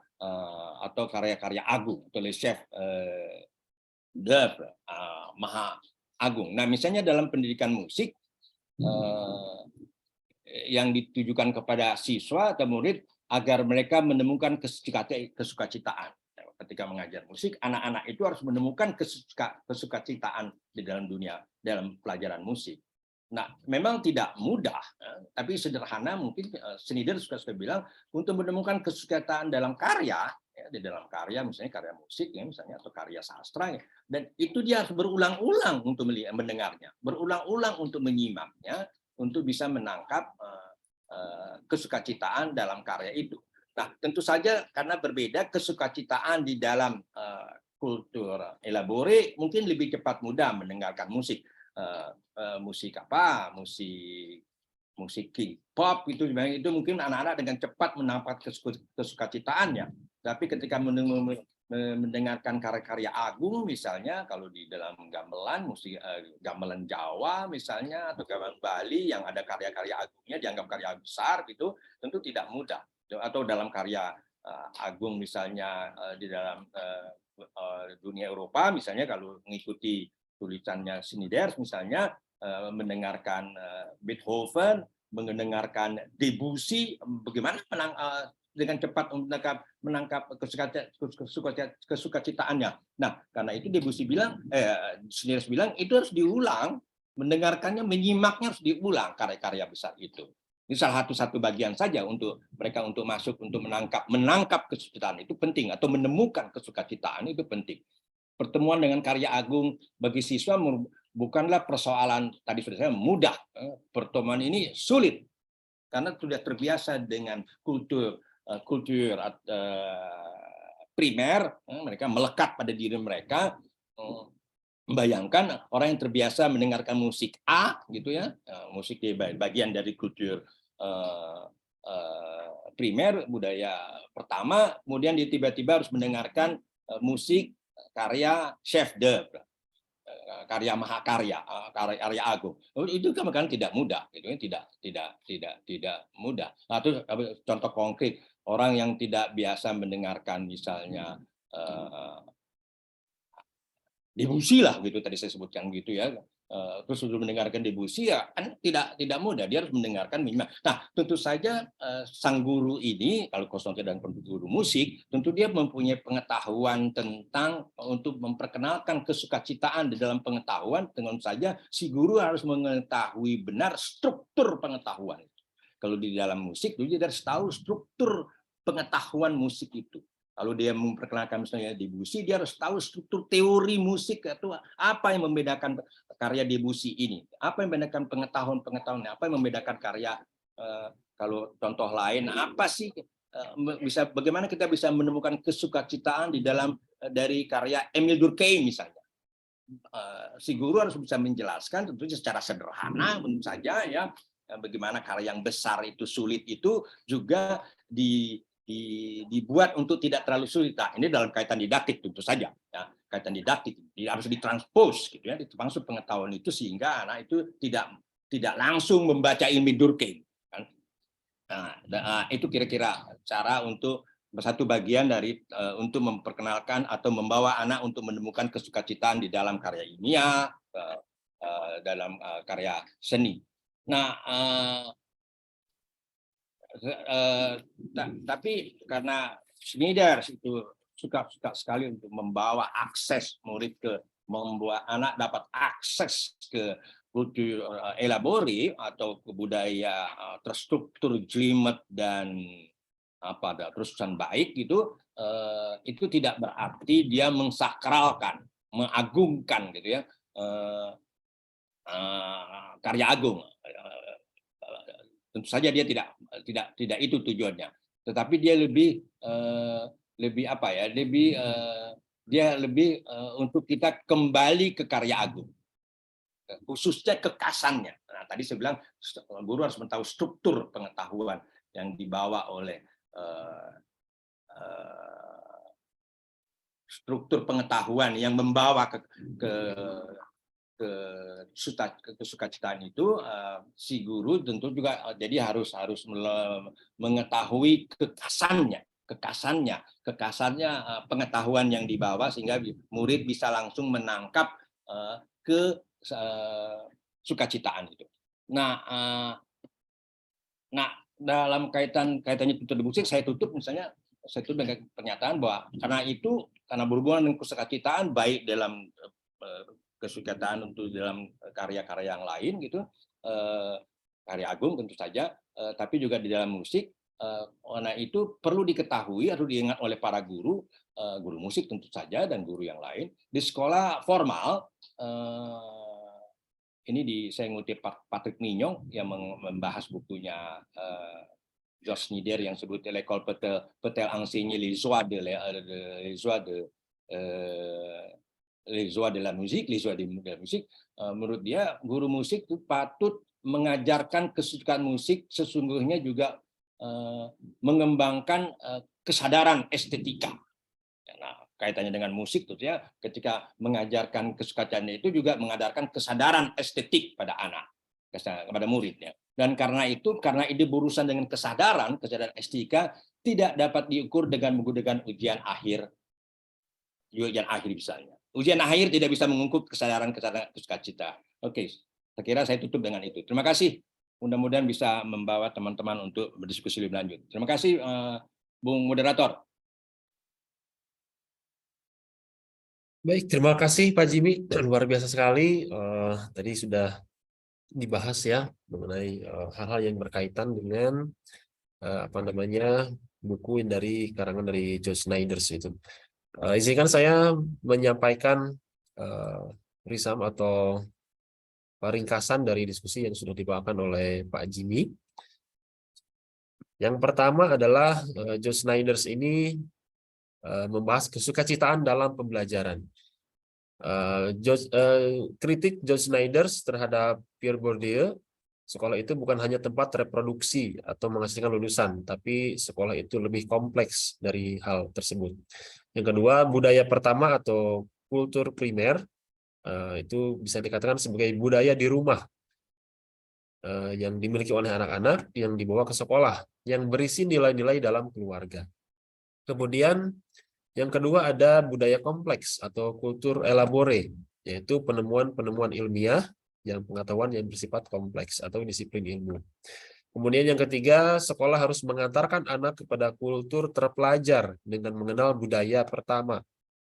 atau karya-karya agung atau les chefs d'œuvre maha agung. Nah, misalnya dalam pendidikan musik yang ditujukan kepada siswa atau murid agar mereka menemukan kesukacitaan. Ketika mengajar musik, anak-anak itu harus menemukan kesukacitaan di dalam dalam pelajaran musik. Nah, memang tidak mudah, tapi sederhana mungkin Snider suka bilang untuk menemukan kesukacitaan dalam karya, ya, di dalam karya misalnya karya musik ya misalnya atau karya sastra ya, dan itu dia harus berulang-ulang untuk mendengarnya, berulang-ulang untuk menyimaknya, untuk bisa menangkap kesukacitaan dalam karya itu. Nah, tentu saja karena berbeda kesukacitaan di dalam kultur elabore mungkin lebih cepat mudah mendengarkan musik. Musik K-pop itu mungkin anak-anak dengan cepat menangkap kesukacitaannya. Tapi ketika mendengarkan karya-karya agung misalnya kalau di dalam gamelan gamelan Jawa misalnya atau gamelan Bali yang ada karya-karya agungnya dianggap karya besar gitu, tentu tidak mudah. Atau dalam karya agung misalnya di dalam dunia Eropa misalnya kalau mengikuti tulisannya Snider misalnya mendengarkan Beethoven, mendengarkan Debussy, bagaimana dengan cepat menangkap kesukacitaannya. Nah, karena itu Debussy Snider bilang itu harus diulang, mendengarkannya, menyimaknya harus diulang karya-karya besar itu. Ini salah satu bagian saja untuk mereka untuk masuk, untuk menangkap kesucitaan itu penting, atau menemukan kesukacitaan itu penting. Pertemuan dengan karya agung bagi siswa bukanlah persoalan tadi sudah saya mudah. Pertemuan ini sulit karena sudah terbiasa dengan kultur primer, mereka melekat pada diri mereka. Bayangkan orang yang terbiasa mendengarkan musik A, gitu ya, musik di bagian dari kultur primer, budaya pertama, kemudian dia tiba-tiba harus mendengarkan musik karya chef d'oeuvre, karya mahakarya, karya agung. Itu kan tidak mudah, gitu kan, tidak mudah. Nah, itu contoh konkret orang yang tidak biasa mendengarkan misalnya Debussy lah, gitu tadi saya sebutkan gitu ya. Terus sudah mendengarkan Debussy ya kan tidak mudah, dia harus mendengarkan minimal. Nah, tentu saja sang guru ini, kalau konsultan dan guru musik, tentu dia mempunyai pengetahuan tentang untuk memperkenalkan kesukacitaan di dalam pengetahuan. Tentu saja si guru harus mengetahui benar struktur pengetahuan. Kalau di dalam musik, dia harus tahu struktur pengetahuan musik itu. Kalau dia memperkenalkan misalnya Debussy, dia harus tahu struktur teori musik itu apa yang membedakan karya Debussy ini, apa yang membedakan pengetahuan, apa yang membedakan karya. Kalau contoh lain, apa sih bagaimana kita bisa menemukan kesukacitaan di dalam dari karya Émile Durkheim misalnya. Si guru harus bisa menjelaskan tentunya secara sederhana tentu saja ya, bagaimana karya yang besar itu sulit itu juga dibuat untuk tidak terlalu sulit. Nah, ini dalam kaitan didaktik tentu saja ya, kaitan didaktik harus ditranspos gitu ya, dimasuk pengetahuan itu sehingga anak itu tidak langsung membaca Émile Durkheim kan. Nah, itu kira-kira cara untuk satu bagian dari untuk memperkenalkan atau membawa anak untuk menemukan kesukacitaan di dalam karya ilmiah, dalam karya seni. Nah, tapi karena Schneider itu suka sekali untuk membawa akses murid membuat anak dapat akses ke kultur elabori atau ke budaya terstruktur, jelimet dan terusan baik gitu, itu tidak berarti dia mengsakralkan, mengagungkan gitu ya karya agung. Tentu saja dia tidak itu tujuannya, tetapi dia lebih untuk kita kembali ke karya agung, khususnya kekasannya. Nah, tadi saya bilang guru harus mengetahui struktur pengetahuan yang dibawa oleh struktur pengetahuan yang membawa ke kesukacitaan itu. Si guru tentu juga jadi harus mengetahui kekasannya pengetahuan yang dibawa sehingga murid bisa langsung menangkap sukacitaan itu. Nah, dalam kaitannya tutur musik, saya tutup dengan pernyataan bahwa karena berhubungan dengan kesukacitaan baik dalam kesukacitaan untuk dalam karya-karya yang lain gitu, karya agung tentu saja, tapi juga di dalam musik. Nah, itu perlu diketahui, harus diingat oleh para guru musik tentu saja dan guru yang lain di sekolah formal. Ini saya ngutip Patrick Mignon yang membahas bukunya Georges Schneider yang sebut L'école peut-elle enseigner les joies de la musique, les joies de la musique. Menurut dia, guru musik itu patut mengajarkan kesukaan musik, sesungguhnya juga mengembangkan kesadaran estetika. Nah, kaitannya dengan musik tuh ya, ketika mengajarkan kesukaannya itu juga mengajarkan kesadaran estetik pada anak, kepada muridnya. Dan karena ini berurusan dengan kesadaran estetika, tidak dapat diukur dengan menggunakan ujian akhir misalnya. Ujian akhir tidak bisa mengukur kesadaran sukacita. Oke, saya kira saya tutup dengan itu. Terima kasih. Mudah-mudahan bisa membawa teman-teman untuk berdiskusi lebih lanjut. Terima kasih, Bung Moderator. Baik, terima kasih Pak Jimmy. Luar biasa sekali. Tadi sudah dibahas ya mengenai hal-hal yang berkaitan dengan apa namanya buku dari karangan dari George Snyder itu. Izinkan saya menyampaikan risam atau ringkasan dari diskusi yang sudah dibawakan oleh Pak Jimmy. Yang pertama adalah George Snyder ini membahas kesukacitaan dalam pembelajaran. Kritik George Snyder terhadap Pierre Bourdieu, sekolah itu bukan hanya tempat reproduksi atau menghasilkan lulusan, tapi sekolah itu lebih kompleks dari hal tersebut. Yang kedua, budaya pertama atau kultur primer itu bisa dikatakan sebagai budaya di rumah yang dimiliki oleh anak-anak yang dibawa ke sekolah, yang berisi nilai-nilai dalam keluarga. Kemudian yang kedua ada budaya kompleks atau kultur elabore, yaitu penemuan-penemuan ilmiah yang pengetahuan yang bersifat kompleks atau disiplin ilmu. Kemudian yang ketiga, sekolah harus mengantarkan anak kepada kultur terpelajar dengan mengenal budaya pertama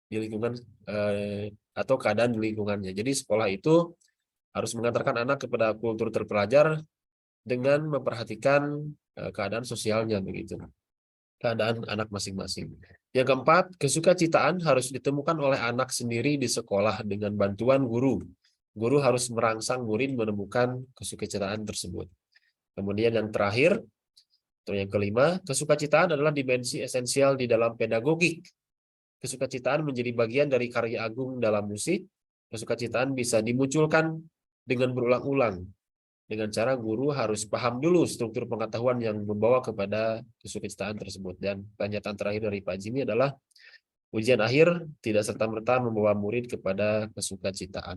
di lingkungan atau keadaan di lingkungannya. Jadi sekolah itu harus mengantarkan anak kepada kultur terpelajar dengan memperhatikan keadaan sosialnya begitu. Keadaan anak masing-masing. Yang keempat, kesukacitaan harus ditemukan oleh anak sendiri di sekolah dengan bantuan guru. Guru harus merangsang murid menemukan kesukacitaan tersebut. Kemudian yang terakhir, atau yang kelima, kesukacitaan adalah dimensi esensial di dalam pedagogik. Kesukacitaan menjadi bagian dari karya agung dalam musik. Kesukacitaan bisa dimunculkan dengan berulang-ulang. Dengan cara guru harus paham dulu struktur pengetahuan yang membawa kepada kesukacitaan tersebut. Dan pernyataan terakhir dari Pak Jimmy adalah ujian akhir tidak serta-merta membawa murid kepada kesukacitaan.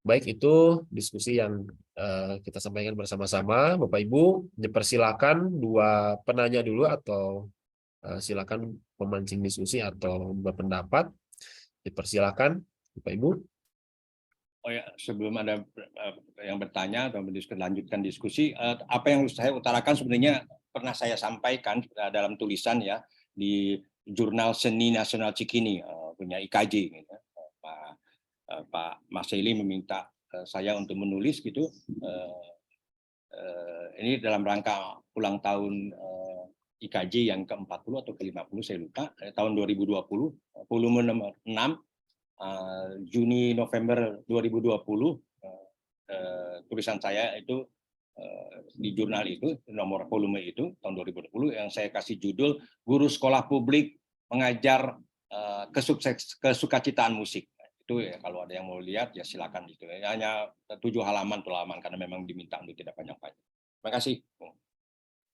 Baik, itu diskusi yang kita sampaikan bersama-sama. Bapak Ibu, dipersilakan dua penanya dulu atau silakan memancing diskusi atau berpendapat. Dipersilakan, Bapak Ibu. Oh ya, sebelum ada yang bertanya atau lanjutkan diskusi, apa yang saya utarakan sebenarnya pernah saya sampaikan dalam tulisan ya di Jurnal Seni Nasional Cikini punya IKJ. Gitu. Pak Mas Eli meminta saya untuk menulis gitu. Ini dalam rangka ulang tahun IKJ yang ke-40 atau ke-50 saya lupa, tahun 2020, volume nomor 6. Juni November 2020 tulisan saya itu di jurnal itu nomor volume itu tahun 2020 yang saya kasih judul Guru Sekolah Publik Mengajar Kesukacitaan Musik. Itu ya kalau ada yang mau lihat ya silakan itu. Hanya 7 halaman karena memang diminta untuk tidak panjang-panjang. Terima kasih.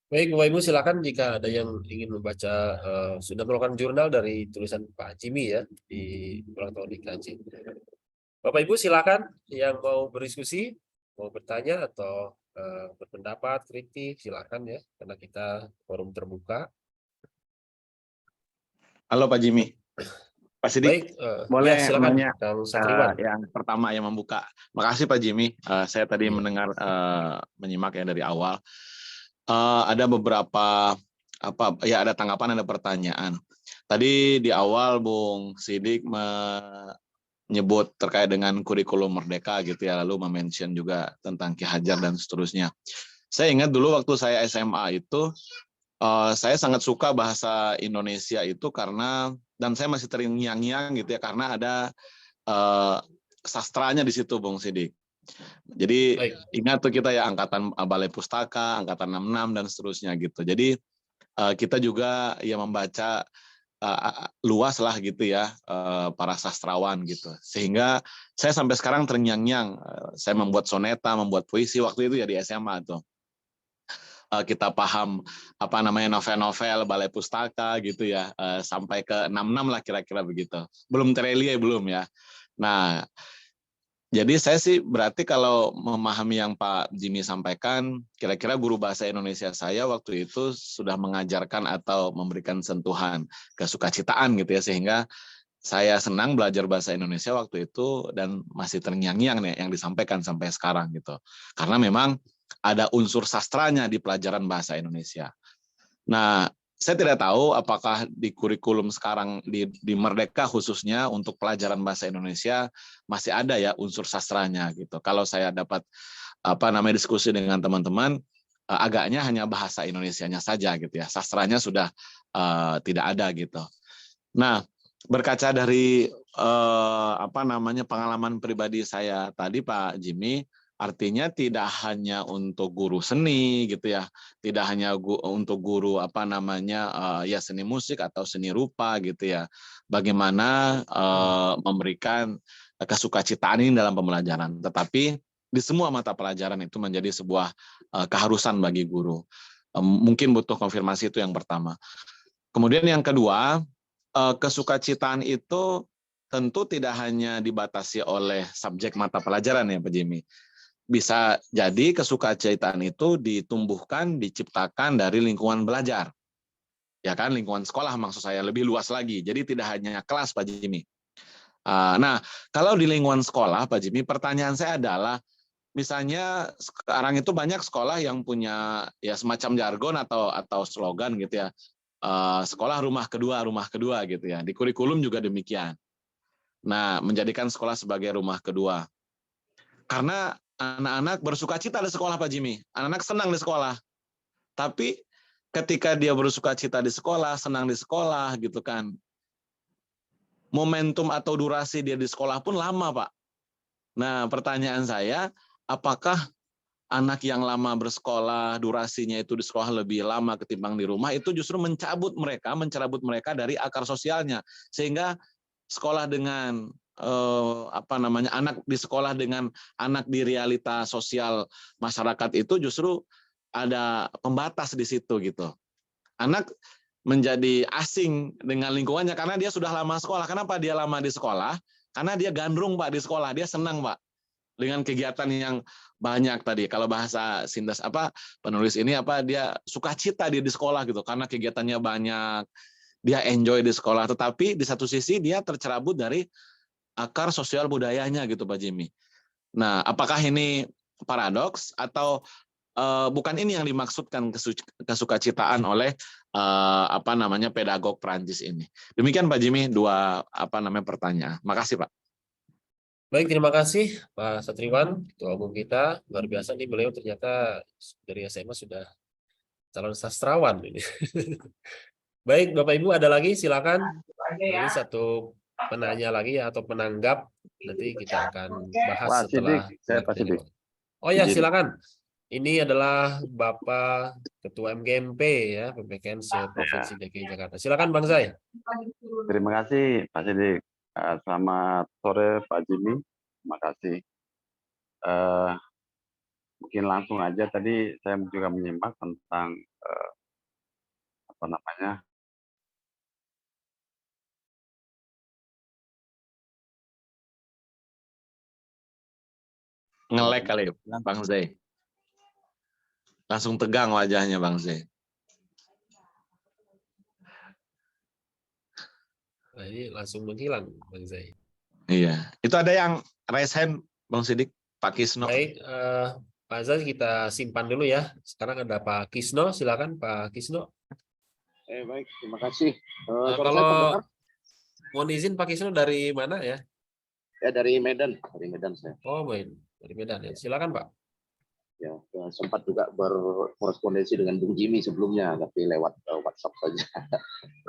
Baik, Bapak Ibu, silakan jika ada yang ingin membaca sudah melakukan jurnal dari tulisan Pak Jimmy ya di ulang tahun IKJ. Bapak Ibu silakan yang mau berdiskusi, mau bertanya atau berpendapat, kritik, silakan ya karena kita forum terbuka. Halo Pak Jimmy. Pak Sidik, Baik, boleh ya, silakan nanya Kang Satriwan. yang pertama yang membuka. Makasih Pak Jimmy. Saya tadi mendengar menyimak ya dari awal. Ada beberapa ada tanggapan, ada pertanyaan. Tadi di awal Bung Sidik menyebut terkait dengan kurikulum Merdeka gitu ya, lalu mention juga tentang Ki Hajar dan seterusnya. Saya ingat dulu waktu saya SMA itu saya sangat suka bahasa Indonesia itu karena, dan saya masih terngiang-ngiang gitu ya, karena ada sastranya di situ Bung Sidik. Jadi ingat tuh kita ya angkatan Balai Pustaka, angkatan 66 dan seterusnya gitu. Jadi kita juga ya membaca luas lah gitu ya para sastrawan gitu. Sehingga saya sampai sekarang terngiang-ngiang. Saya membuat soneta, membuat puisi waktu itu ya di SMA tuh. Kita paham apa namanya novel-novel Balai Pustaka gitu ya, sampai ke 66 lah kira-kira begitu. Belum Terelie belum ya. Nah, jadi saya sih berarti kalau memahami yang Pak Jimmy sampaikan, kira-kira guru bahasa Indonesia saya waktu itu sudah mengajarkan atau memberikan sentuhan kesukacitaan gitu ya, sehingga saya senang belajar bahasa Indonesia waktu itu dan masih terngiang-ngiang nih yang disampaikan sampai sekarang gitu. Karena memang ada unsur sastranya di pelajaran bahasa Indonesia. Nah, saya tidak tahu apakah di kurikulum sekarang di Merdeka khususnya untuk pelajaran bahasa Indonesia masih ada ya unsur sastranya gitu. Kalau saya dapat diskusi dengan teman-teman, agaknya hanya bahasa Indonesianya saja gitu ya. Sastranya sudah tidak ada gitu. Nah, berkaca dari pengalaman pribadi saya tadi Pak Jimmy, artinya tidak hanya untuk guru seni gitu ya, tidak hanya untuk guru seni musik atau seni rupa gitu ya. Bagaimana memberikan kesukacitaan ini dalam pembelajaran, tetapi di semua mata pelajaran itu menjadi sebuah keharusan bagi guru. Mungkin butuh konfirmasi, itu yang pertama. Kemudian yang kedua, kesukacitaan itu tentu tidak hanya dibatasi oleh subjek mata pelajaran ya Pak Jimmy. Bisa jadi kesukacitaan itu ditumbuhkan, diciptakan dari lingkungan belajar. Ya kan, lingkungan sekolah maksud saya, lebih luas lagi. Jadi tidak hanya kelas Pak Jimmy. Nah, kalau di lingkungan sekolah Pak Jimmy, pertanyaan saya adalah, misalnya sekarang itu banyak sekolah yang punya ya semacam jargon atau slogan gitu ya. Sekolah rumah kedua gitu ya. Di kurikulum juga demikian. Nah, menjadikan sekolah sebagai rumah kedua. Karena anak-anak bersukacita di sekolah Pak Jimmy. Anak-anak senang di sekolah. Tapi ketika dia bersukacita di sekolah, senang di sekolah gitu kan, momentum atau durasi dia di sekolah pun lama, Pak. Nah, pertanyaan saya, apakah anak yang lama bersekolah, durasinya itu di sekolah lebih lama ketimbang di rumah, itu justru mencerabut mereka dari akar sosialnya, sehingga sekolah dengan anak di sekolah dengan anak di realita sosial masyarakat itu justru ada pembatas di situ gitu. Anak menjadi asing dengan lingkungannya karena dia sudah lama sekolah. Kenapa dia lama di sekolah? Karena dia gandrung Pak di sekolah, dia senang Pak dengan kegiatan yang banyak tadi. Kalau bahasa Sindas penulis ini dia sukacita dia di sekolah gitu karena kegiatannya banyak. Dia enjoy di sekolah, tetapi di satu sisi dia tercerabut dari akar sosial budayanya gitu Pak Jimmy. Nah, apakah ini paradoks atau bukan ini yang dimaksudkan kesukacitaan oleh pedagog Prancis ini? Demikian Pak Jimmy, dua pertanyaan. Makasih Pak. Baik, terima kasih Pak Satriwan, Ketua Umum kita. Luar biasa nih, beliau ternyata dari SMA sudah calon sastrawan ini. Baik, Bapak Ibu ada lagi, silakan. Ini satu penanya lagi ya, atau penanggap, nanti kita akan bahas setelah penanya. Oh ya, silakan. Ini adalah Bapak Ketua MGMP ya, PPKN Provinsi DKI Jakarta. Silakan Bang Zai. Terima kasih Pak Sidik. Selamat sore Pak Jimmy. Terima kasih. Mungkin langsung aja, tadi saya juga menyimak tentang Ngelek kali Bang Zai. Langsung tegang wajahnya Bang Zai. Nah, ini langsung menghilang Bang Zai. Iya, itu ada yang raise hand Bang Sidik, Pak Kisno. Baik, Pak Zai kita simpan dulu ya. Sekarang ada Pak Kisno, silakan Pak Kisno. Baik, terima kasih. Kalau mohon izin Pak Kisno dari mana ya? Ya dari Medan saya. Oh, dari Medan ya. Silakan Pak. Ya, sempat juga berkorespondensi dengan Bung Jimmy sebelumnya, tapi lewat WhatsApp saja.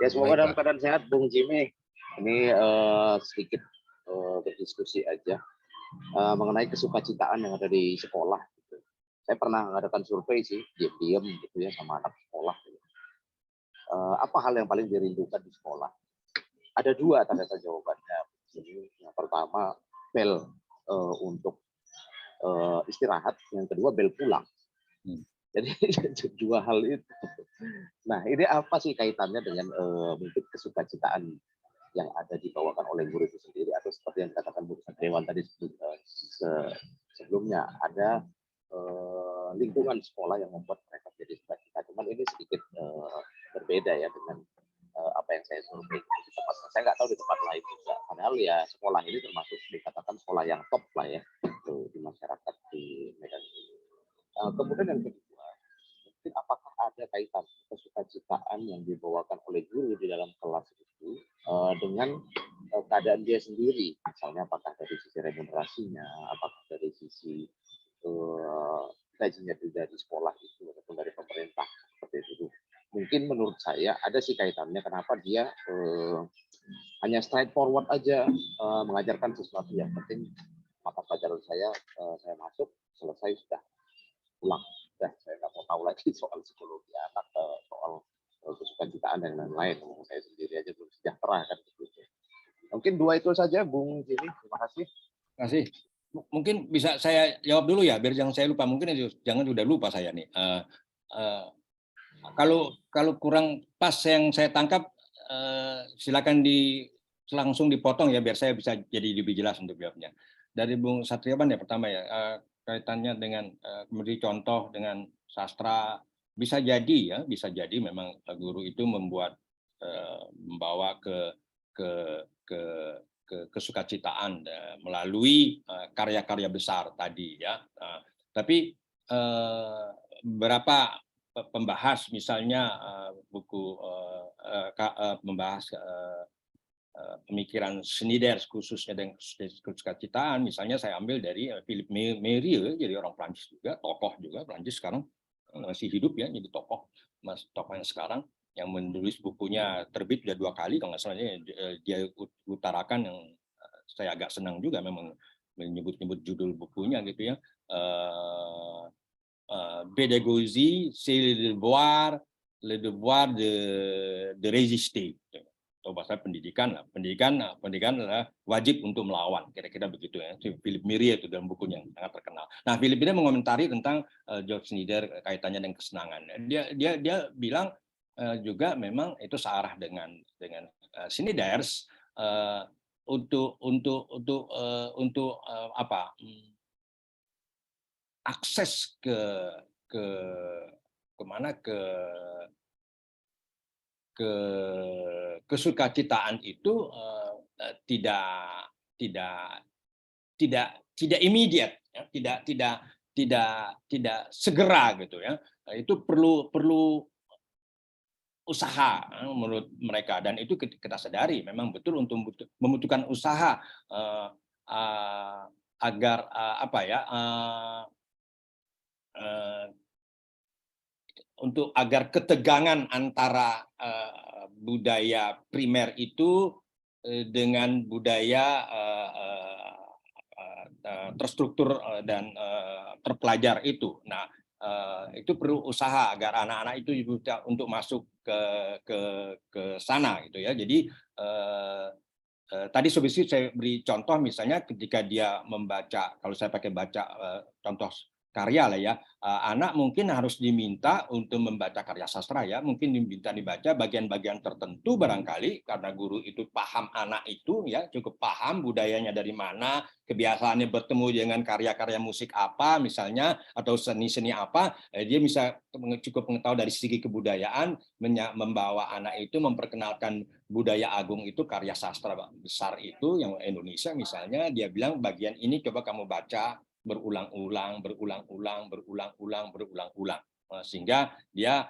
Ya, semoga dalam keadaan sehat Bung Jimmy. Ini sedikit berdiskusi aja mengenai kesukacitaan yang ada di sekolah. Gitu. Saya pernah mengadakan survei sih, diam-diam gitu ya sama anak sekolah. Gitu. Apa hal yang paling dirindukan di sekolah? Ada dua tanda jawabannya. Yang pertama, bel untuk istirahat, yang kedua bel pulang. Jadi dua hal itu. Nah, ini apa sih kaitannya dengan mungkin kesukacitaan yang ada dibawakan oleh guru itu sendiri, atau seperti yang dikatakan Bu Satriwan tadi sebelumnya, ada lingkungan sekolah yang membuat mereka jadi sukacita. Cuman ini sedikit berbeda ya dengan apa yang saya survei di tempat. Saya nggak tahu di tempat lain juga. Padahal ya sekolah ini termasuk dikatakan sekolah yang top lah ya di masyarakat di Medan ini. Kemudian yang kedua, mungkin apakah ada kaitan kesukacitaan yang dibawakan oleh guru di dalam kelas itu dengan keadaan dia sendiri, misalnya apakah dari sisi remunerasinya, apakah dari sisi gajinya dari sekolah itu ataupun dari pemerintah seperti itu. Mungkin menurut saya ada sih kaitannya kenapa dia hanya straight forward aja mengajarkan sesuatu yang penting mata pelajaran saya masuk selesai sudah pulang. Sudah saya nggak mau tahu lagi soal psikologi anak, soal kesukacitaan dan lain-lain. Saya sendiri aja belum sejahtera kan gitu. Mungkin 2 itu saja, Bung Jimmy. Terima kasih. Terima kasih. Mungkin bisa saya jawab dulu ya, biar jangan saya lupa. Mungkin jangan sudah lupa saya nih. Kalau kurang pas yang saya tangkap, silakan langsung dipotong ya, biar saya bisa jadi lebih jelas untuk jawabnya. Dari Bung Satriawan ya pertama ya, kaitannya dengan memberi contoh dengan sastra, bisa jadi memang guru itu membawa ke kesukacitaan melalui karya-karya besar tadi ya. Tapi beberapa pembahas misalnya buku membahas pemikiran Snider khususnya dengan kesukacitaan, misalnya saya ambil dari Philippe Mérieux, jadi orang Prancis juga, tokoh juga Prancis sekarang masih hidup ya, jadi tokoh yang sekarang yang menulis bukunya terbit sudah 2 kali kalau nggak salah, dia utarakan yang saya agak senang juga memang menyebut-nyebut judul bukunya gitu ya, Pédagogie, c'est le devoir de résister. Atau bahasa pendidikan adalah wajib untuk melawan, kira-kira begitu ya. Philippe Mérieux itu dalam bukunya yang sangat terkenal. Nah, Philippe Mérieux mengomentari tentang George Snider kaitannya dengan kesenangan. Dia bilang juga memang itu searah dengan Snider untuk apa? Akses kemana kesukacitaan itu tidak immediate ya, tidak segera gitu ya. Itu perlu usaha menurut mereka, dan itu kita sadari memang betul untuk membutuhkan usaha agar untuk agar ketegangan antara budaya primer itu dengan budaya terstruktur dan terpelajar itu. Nah, itu perlu usaha agar anak-anak itu untuk masuk ke sana gitu ya. Jadi tadi saya beri contoh misalnya ketika dia membaca, kalau saya pakai baca contoh karya lah ya, anak mungkin harus diminta untuk membaca karya sastra ya, mungkin dibaca bagian-bagian tertentu barangkali karena guru itu paham anak itu ya, cukup paham budayanya dari mana, kebiasaannya bertemu dengan karya-karya musik apa misalnya, atau seni-seni apa, dia bisa cukup mengetahui dari segi kebudayaan, membawa anak itu memperkenalkan budaya agung itu, karya sastra besar itu yang Indonesia misalnya, dia bilang bagian ini coba kamu baca berulang-ulang, sehingga dia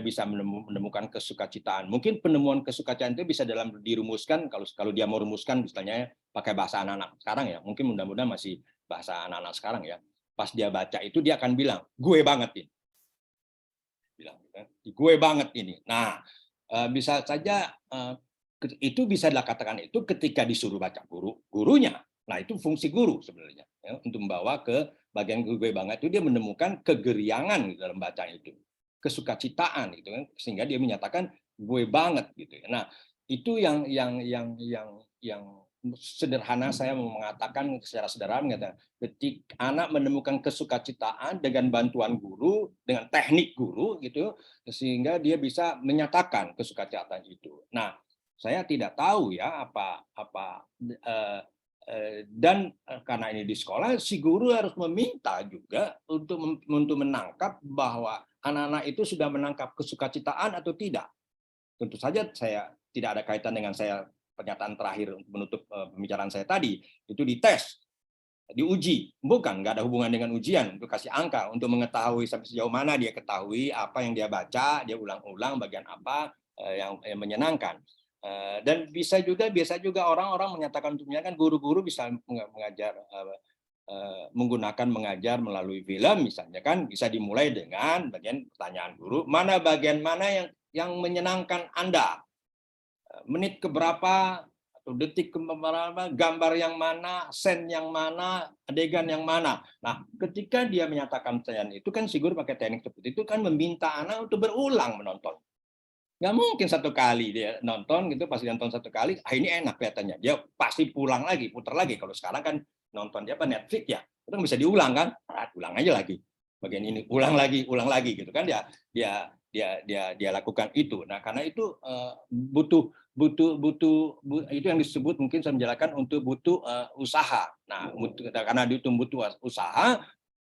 bisa menemukan kesukacitaan. Mungkin penemuan kesukacitaan itu bisa dirumuskan kalau dia mau rumuskan misalnya pakai bahasa anak-anak sekarang ya, mungkin mudah-mudahan masih bahasa anak-anak sekarang ya. Pas dia baca itu dia akan bilang, gue banget ini. Gue banget ini. Nah, bisa saja itu bisa dikatakan itu ketika disuruh baca gurunya. Nah, itu fungsi guru sebenarnya ya, untuk membawa ke bagian gue banget itu, dia menemukan kegeriangan gitu dalam bacaan itu, kesukacitaan gitu kan, sehingga dia menyatakan gue banget gitu ya. Nah, itu yang sederhana saya mau mengatakan secara sederhana, mengatakan ketika anak menemukan kesukacitaan dengan bantuan guru, dengan teknik guru gitu, sehingga dia bisa menyatakan kesukacitaan itu. Nah, saya tidak tahu ya dan karena ini di sekolah, si guru harus meminta juga untuk menangkap bahwa anak-anak itu sudah menangkap kesukacitaan atau tidak. Tentu saja saya tidak ada kaitan dengan saya pernyataan terakhir untuk menutup pembicaraan saya tadi, itu dites. diuji. Bukan, nggak ada hubungan dengan ujian untuk kasih angka, untuk mengetahui sampai sejauh mana dia ketahui apa yang dia baca, dia ulang-ulang bagian apa yang menyenangkan. Dan biasa juga orang-orang menyatakan untuk menyenangkan, guru-guru bisa mengajar menggunakan mengajar melalui film misalnya kan, bisa dimulai dengan bagian pertanyaan guru, mana bagian mana yang menyenangkan Anda, menit keberapa atau detik keberapa, gambar yang mana, scene yang mana, adegan yang mana. Nah, ketika dia menyatakan pertanyaan itu kan si guru pakai teknik seperti itu kan meminta anak untuk berulang menonton. Nggak mungkin satu kali dia nonton gitu, pasti nonton satu kali, ini enak kelihatannya, dia pasti pulang lagi, putar lagi. Kalau sekarang kan nonton dia apa Netflix ya, itu kan bisa diulang kan, ulang aja lagi bagian ini, ulang lagi gitu kan, dia lakukan itu. Nah, karena itu butuh itu yang disebut, mungkin saya menjelaskan, untuk butuh usaha. Nah, karena itu butuh usaha,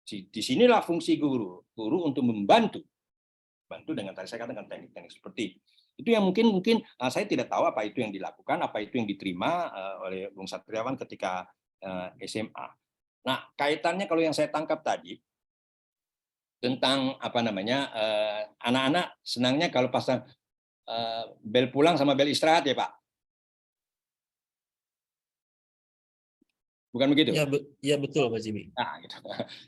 disinilah fungsi guru untuk membantu dengan tadi saya katakan teknik-teknik seperti itu yang mungkin saya tidak tahu apa itu yang dilakukan, apa itu yang diterima oleh Bung Satriawan ketika SMA. Nah, kaitannya kalau yang saya tangkap tadi tentang apa namanya, anak-anak senangnya kalau pasang bel pulang sama bel istirahat ya Pak? Bukan begitu? Ya betul Pak Jimmy. Nah, gitu.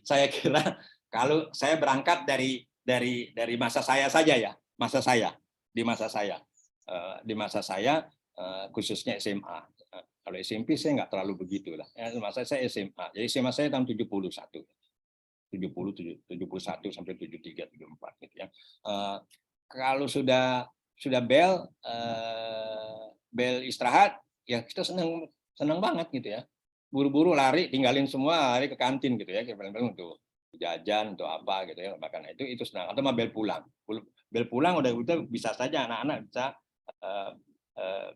Saya kira kalau saya berangkat dari masa saya saja ya, di masa saya khususnya SMA. Kalau SMP saya nggak terlalu begitu lah. Masa saya SMA, jadi SMA saya tahun 71 sampai 73, 74 gitu ya. Kalau sudah bel istirahat, ya kita senang banget gitu ya. Buru-buru lari, tinggalin semua, lari ke kantin gitu ya, paling-paling untuk jajan atau apa gitu ya, bahkan itu senang. Atau mau bel pulang udah bisa saja anak-anak bisa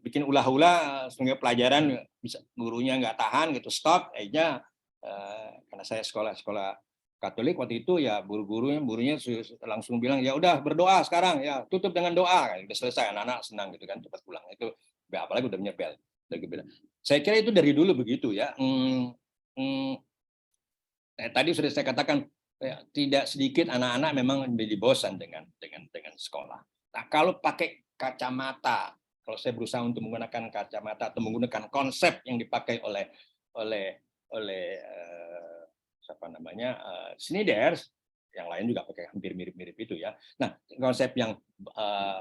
bikin ulah-ulah sehingga pelajaran bisa, gurunya nggak tahan gitu, stop aja. Karena saya sekolah Katolik waktu itu ya, gurunya langsung bilang ya udah berdoa sekarang ya, tutup dengan doa, udah selesai, anak-anak senang gitu kan, cepat pulang. Itu apalagi udah punya bel. Saya kira itu dari dulu begitu ya. Tadi sudah saya katakan tidak sedikit anak-anak memang menjadi bosan dengan sekolah. Nah, kalau pakai kacamata, kalau saya berusaha untuk menggunakan kacamata atau menggunakan konsep yang dipakai oleh siapa namanya Snider, yang lain juga pakai hampir mirip-mirip itu ya. Nah, konsep yang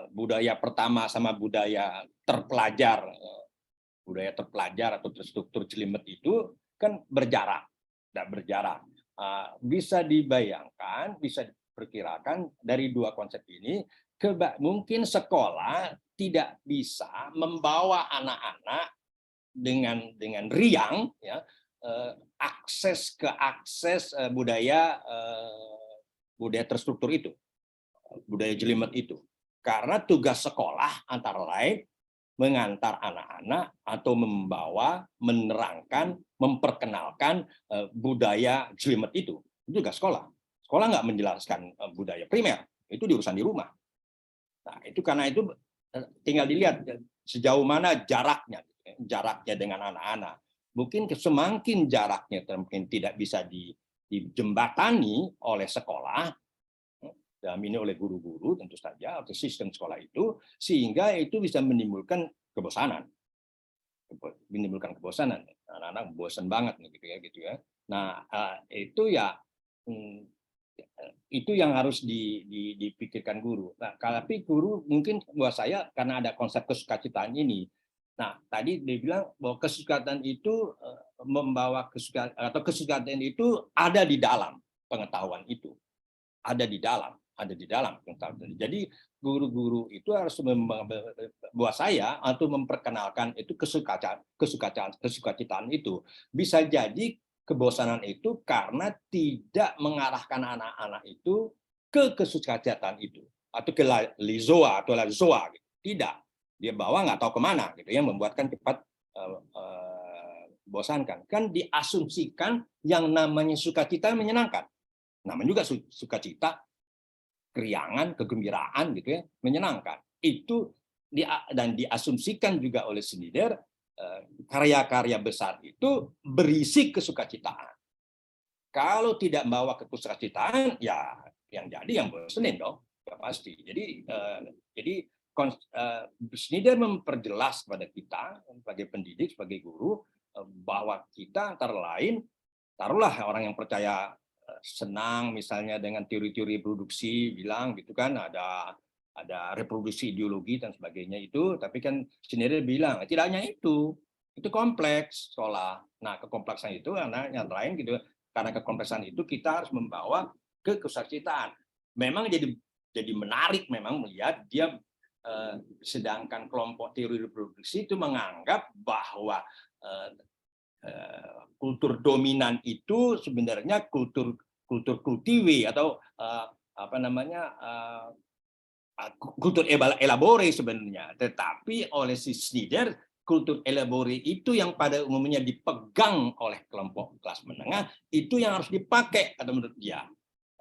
budaya pertama sama budaya terpelajar atau terstruktur jelimet itu kan berjarak. Bisa dibayangkan, bisa diperkirakan dari dua konsep ini, mungkin sekolah tidak bisa membawa anak-anak dengan riang ya, akses budaya terstruktur itu, budaya jelimet itu. Karena tugas sekolah antara lain mengantar anak-anak atau membawa, menerangkan, memperkenalkan budaya jelimet itu juga sekolah. Sekolah nggak menjelaskan budaya primer, itu diurusan di rumah. Nah, itu karena itu tinggal dilihat sejauh mana jaraknya dengan anak-anak. Mungkin semakin jaraknya mungkin tidak bisa dijembatani oleh sekolah, dalam ini oleh guru-guru tentu saja, atau sistem sekolah itu, sehingga itu bisa menimbulkan kebosanan. Anak-anak bosan banget gitu ya. Nah, itu yang harus dipikirkan guru. Nah, tapi guru mungkin buat saya karena ada konsep kesukacitaan ini. Nah, tadi dia bilang bahwa kesukacitaan itu membawa kesukacitaan itu ada di dalam pengetahuan itu. Ada di dalam. Jadi guru-guru itu harus buat saya atau memperkenalkan itu kesukacitaan itu. Bisa jadi kebosanan itu karena tidak mengarahkan anak-anak itu ke kesukacitaan itu atau ke lizoa gitu. Tidak, dia bawa nggak tahu kemana gitu ya, membuatkan cepat bosankan. Kan diasumsikan yang namanya sukacita menyenangkan, namanya juga sukacita, keriangan, kegembiraan gitu ya, menyenangkan. Itu dan diasumsikan juga oleh Snider, karya-karya besar itu berisi kesukacitaan. Kalau tidak membawa ke kesukacitaan, ya yang jadi yang bosenin dong, ya pasti. Jadi Schneider memperjelas kepada kita sebagai pendidik, sebagai guru, bahwa kita antara lain, taruhlah orang yang percaya senang misalnya dengan teori-teori reproduksi, bilang gitu kan, ada reproduksi ideologi dan sebagainya itu, tapi kan Schneider bilang tidak hanya itu kompleks sekolah. Nah, kekompleksan itu karena yang lain gitu, karena kekompleksan itu kita harus membawa ke kesukacitaan. Memang jadi menarik memang melihat dia, sedangkan kelompok teori reproduksi itu menganggap bahwa kultur dominan itu sebenarnya kultur kultivi atau apa namanya, kultur elabore sebenarnya. Tetapi oleh si Schneider, kultur elabore itu yang pada umumnya dipegang oleh kelompok kelas menengah, itu yang harus dipakai atau menurut dia.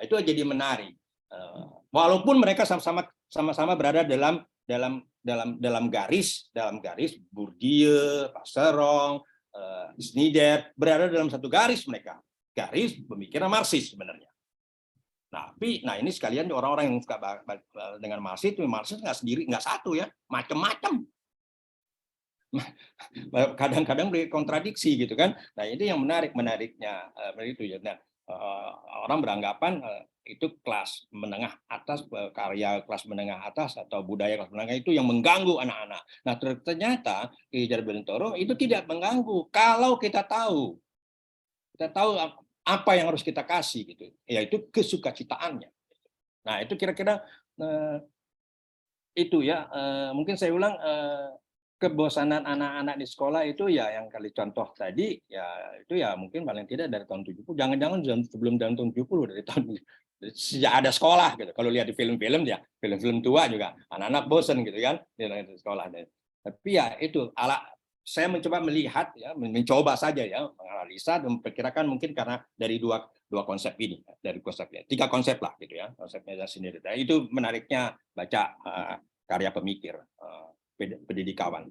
Itu jadi menarik. Walaupun mereka sama-sama berada dalam garis Bourdieu, Passerong, Schneider berada dalam satu garis, mereka garis pemikiran Marxis sebenarnya. Nah ini sekalian orang-orang yang suka dengan Marxis nggak sendiri, nggak satu ya, macam-macam. Kadang-kadang berkontradiksi gitu kan. Nah ini yang menariknya itu ya. Nah, orang beranggapan itu kelas menengah atas, karya kelas menengah atas atau budaya kelas menengah itu yang mengganggu anak-anak. Nah ternyata Ki Jarod Bintoro itu tidak mengganggu kalau kita tahu apa yang harus kita kasih gitu, yaitu kesukacitaannya. Nah itu kira-kira itu ya, mungkin saya ulang, kebosanan anak-anak di sekolah itu ya yang kali contoh tadi ya itu ya mungkin paling tidak dari tahun 70, jangan-jangan sebelum tahun 70, dari tahun sejak ada sekolah gitu. Kalau lihat di film-film ya, film-film tua juga anak-anak bosan gitu kan di sekolah. Tapi ya itu saya mencoba melihat ya, mencoba saja ya, menganalisa dan memperkirakan mungkin karena dari dua konsep ini, dari konsepnya 3 konsep lah gitu ya, konsepnya sendiri. Nah, itu menariknya baca karya pemikir pendidikawan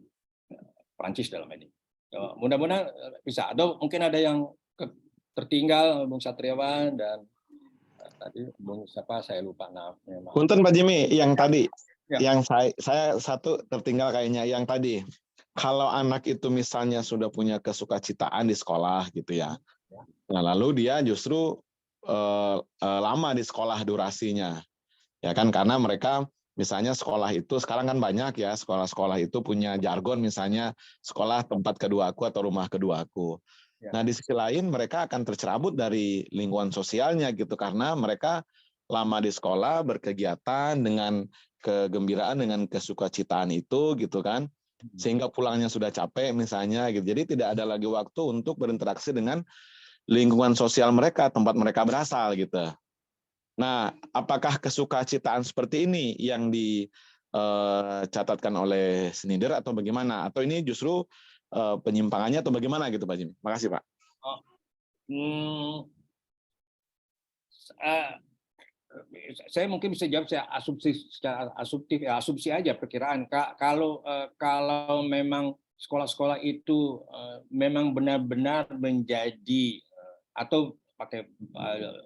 Prancis dalam ini. Mudah-mudahan bisa. Atau mungkin ada yang tertinggal, Bung Satriawan dan tadi Bung siapa saya lupa namanya. Punten Pak Jimmy, yang tadi, Ya. yang saya satu tertinggal kayaknya yang tadi. Kalau anak itu misalnya sudah punya kesukacitaan di sekolah gitu ya, nah lalu dia justru lama di sekolah durasinya, ya kan, karena mereka misalnya sekolah itu sekarang kan banyak ya, sekolah-sekolah itu punya jargon misalnya sekolah tempat keduaku atau rumah keduaku. Ya. Nah di sisi lain mereka akan tercerabut dari lingkungan sosialnya gitu, karena mereka lama di sekolah berkegiatan dengan kegembiraan, dengan kesukacitaan itu gitu kan, sehingga pulangnya sudah capek misalnya gitu. Jadi tidak ada lagi waktu untuk berinteraksi dengan lingkungan sosial mereka, tempat mereka berasal gitu. Nah, apakah kesukacitaan seperti ini yang dicatatkan oleh Schneider atau bagaimana? Atau ini justru penyimpangannya atau bagaimana gitu Pak Jimmy? Makasih Pak. Saya mungkin bisa jawab secara asumsi aja perkiraan. Kalau memang sekolah-sekolah itu memang benar-benar menjadi atau pakai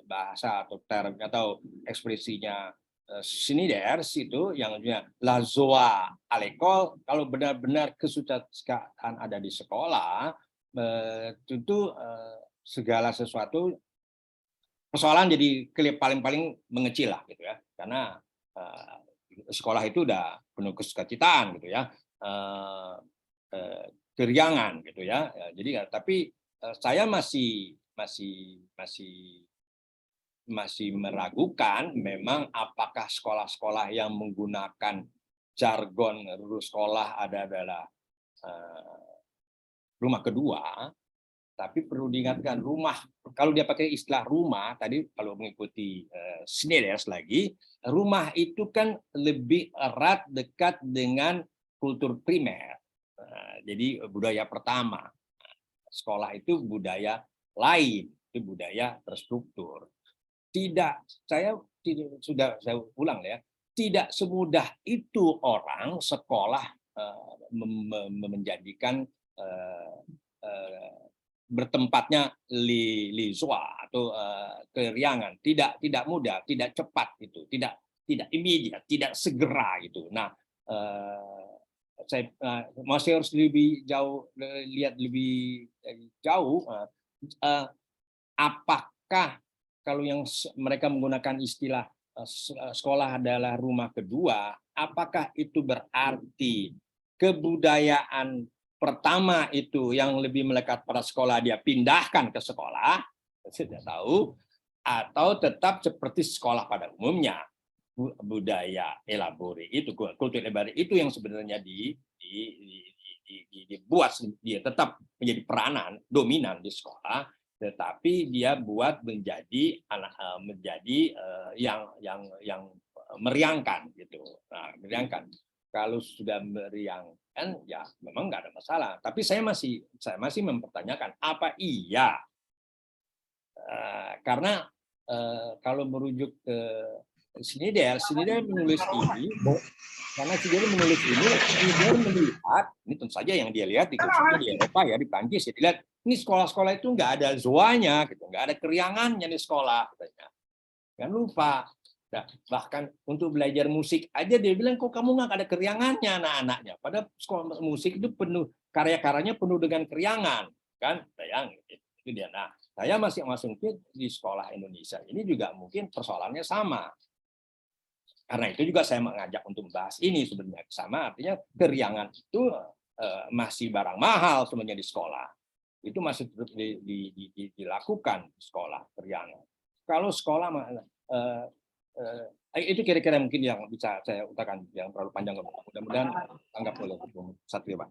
bahasa atau term atau ekspresinya Schneider itu yang la joie à l'école, kalau benar-benar kesukaan ada di sekolah, tentu segala sesuatu persoalan jadi paling mengecil lah gitu ya, karena sekolah itu udah penuh kesukacitaan gitu ya, keriangan gitu ya. Jadi tapi saya masih meragukan memang apakah sekolah-sekolah yang menggunakan jargon sekolah adalah rumah kedua. Tapi perlu diingatkan, rumah, kalau dia pakai istilah rumah, tadi kalau mengikuti Schneider lagi, rumah itu kan lebih erat dekat dengan kultur primer. Jadi budaya pertama. Sekolah itu budaya lain, itu budaya terstruktur. Saya ulang ya, tidak semudah itu orang sekolah menjadikan bertempatnya li joie atau keriangan, tidak mudah, tidak cepat itu, tidak immediate, tidak segera gitu. Nah, saya masih harus lebih jauh, lihat lebih jauh apakah kalau yang mereka menggunakan istilah sekolah adalah rumah kedua, apakah itu berarti kebudayaan pertama itu yang lebih melekat pada sekolah dia pindahkan ke sekolah, saya tidak tahu, atau tetap seperti sekolah pada umumnya, budaya elabore itu, kultur elabore itu yang sebenarnya dibuat dia tetap menjadi peranan dominan di sekolah, tetapi dia buat menjadi yang meriangkan gitu. Nah, meriangkan. Kalau sudah meriangkan ya memang nggak ada masalah. Tapi saya masih mempertanyakan apa iya karena kalau merujuk ke Snyder menulis ini, karena Snyder menulis ini, Snyder melihat, ini tentu saja yang dia lihat di Eropa ya, di Prancis ya, dilihat ini sekolah-sekolah itu nggak ada zoanya, gitu, nggak ada keriangannya di sekolah, katanya. Jangan lupa, nah, bahkan untuk belajar musik aja dia bilang kok kamu nggak ada keriangannya anak-anaknya. Padahal sekolah musik itu penuh karya-karyanya penuh dengan keriangan, kan? Sayang, itu dia. Nah, saya masih di sekolah Indonesia ini juga mungkin persoalannya sama. Karena itu juga saya mengajak untuk membahas ini sebenarnya sama, artinya keriangan itu masih barang mahal sebenarnya di sekolah. Itu masih terus dilakukan di sekolah keriangan. Kalau sekolah itu kira-kira mungkin yang bisa saya utarakan, yang terlalu panjang. Mudah-mudahan tanggap oleh Satrio, Pak.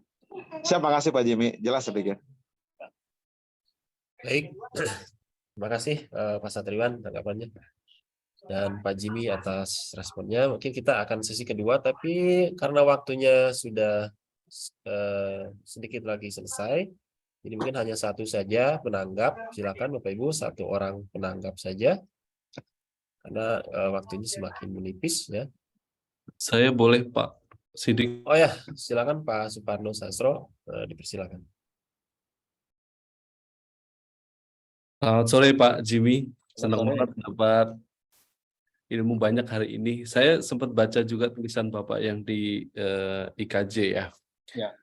Siap, makasih Pak Jimmy. Jelas sedikit. Baik, terima kasih Pak Satriwan tanggapannya dan Pak Jimmy atas responnya. Mungkin kita akan sesi kedua, tapi karena waktunya sudah sedikit lagi selesai, jadi mungkin hanya satu saja penanggap. Silakan Bapak Ibu, satu orang penanggap saja, karena waktunya semakin menipis ya. Saya boleh Pak Sidik. Oh ya, silakan Pak Suparno Sastro, dipersilakan. Selamat sore Pak Jimmy, senang banget dapat ilmu banyak hari ini. Saya sempat baca juga tulisan Bapak yang di IKJ ya. Ya.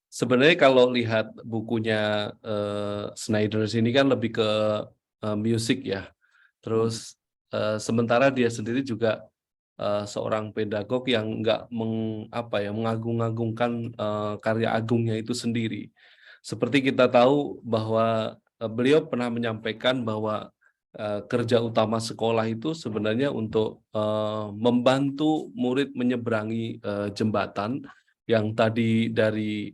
Sebenarnya kalau lihat bukunya Snyder ini kan lebih ke musik ya. Terus sementara dia sendiri juga seorang pedagog yang nggak mengagung-agungkan karya agungnya itu sendiri. Seperti kita tahu bahwa beliau pernah menyampaikan bahwa kerja utama sekolah itu sebenarnya untuk membantu murid menyeberangi jembatan yang tadi dari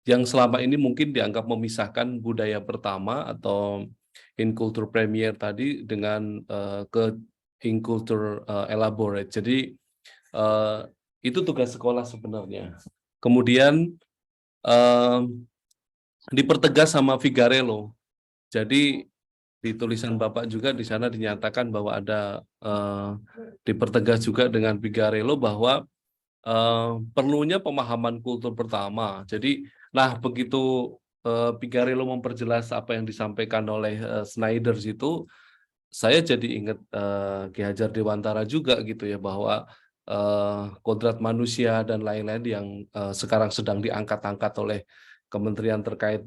yang selama ini mungkin dianggap memisahkan budaya pertama atau inculture premier tadi dengan ke inculture elaborate. Jadi itu tugas sekolah sebenarnya. Kemudian dipertegas sama Figarello. Jadi di tulisan Bapak juga di sana dinyatakan bahwa ada dipertegas juga dengan Figarello bahwa perlunya pemahaman kultur pertama. Jadi, begitu Figarello memperjelas apa yang disampaikan oleh Snyder itu, saya jadi ingat Ki Hajar Dewantara juga gitu ya, bahwa kodrat manusia dan lain-lain yang sekarang sedang diangkat-angkat oleh kementerian terkait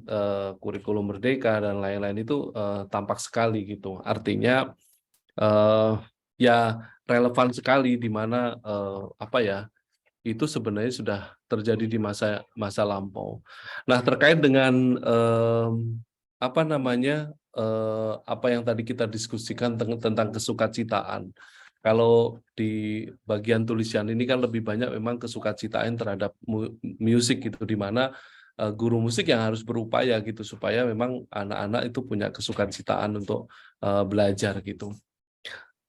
kurikulum merdeka dan lain-lain itu tampak sekali gitu. Artinya ya relevan sekali di mana itu sebenarnya sudah terjadi di masa lampau. Nah, terkait dengan apa yang tadi kita diskusikan tentang kesukacitaan. Kalau di bagian tulisan ini kan lebih banyak memang kesukacitaan terhadap musik gitu, di mana guru musik yang harus berupaya gitu supaya memang anak-anak itu punya kesukacitaan untuk belajar gitu.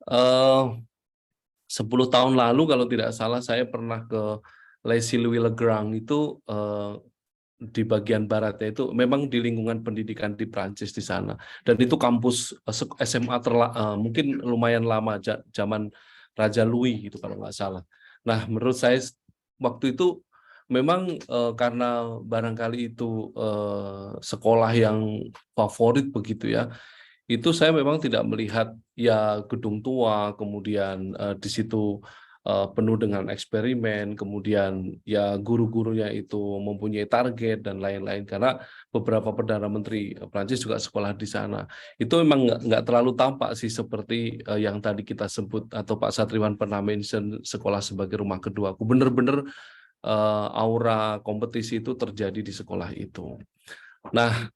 10 tahun lalu kalau tidak salah saya pernah ke Les Louis-le-Grand itu di bagian baratnya itu memang di lingkungan pendidikan di Prancis di sana, dan itu kampus SMA mungkin lumayan lama, zaman Raja Louis gitu kalau nggak salah. Nah, menurut saya waktu itu memang karena barangkali itu sekolah yang favorit begitu ya, itu saya memang tidak melihat ya gedung tua, kemudian di situ penuh dengan eksperimen, kemudian ya guru-gurunya itu mempunyai target dan lain-lain, karena beberapa Perdana Menteri Prancis juga sekolah di sana. Itu memang nggak terlalu tampak sih seperti yang tadi kita sebut, atau Pak Satriwan pernah mention sekolah sebagai rumah kedua. Aku benar-benar aura kompetisi itu terjadi di sekolah itu. Nah,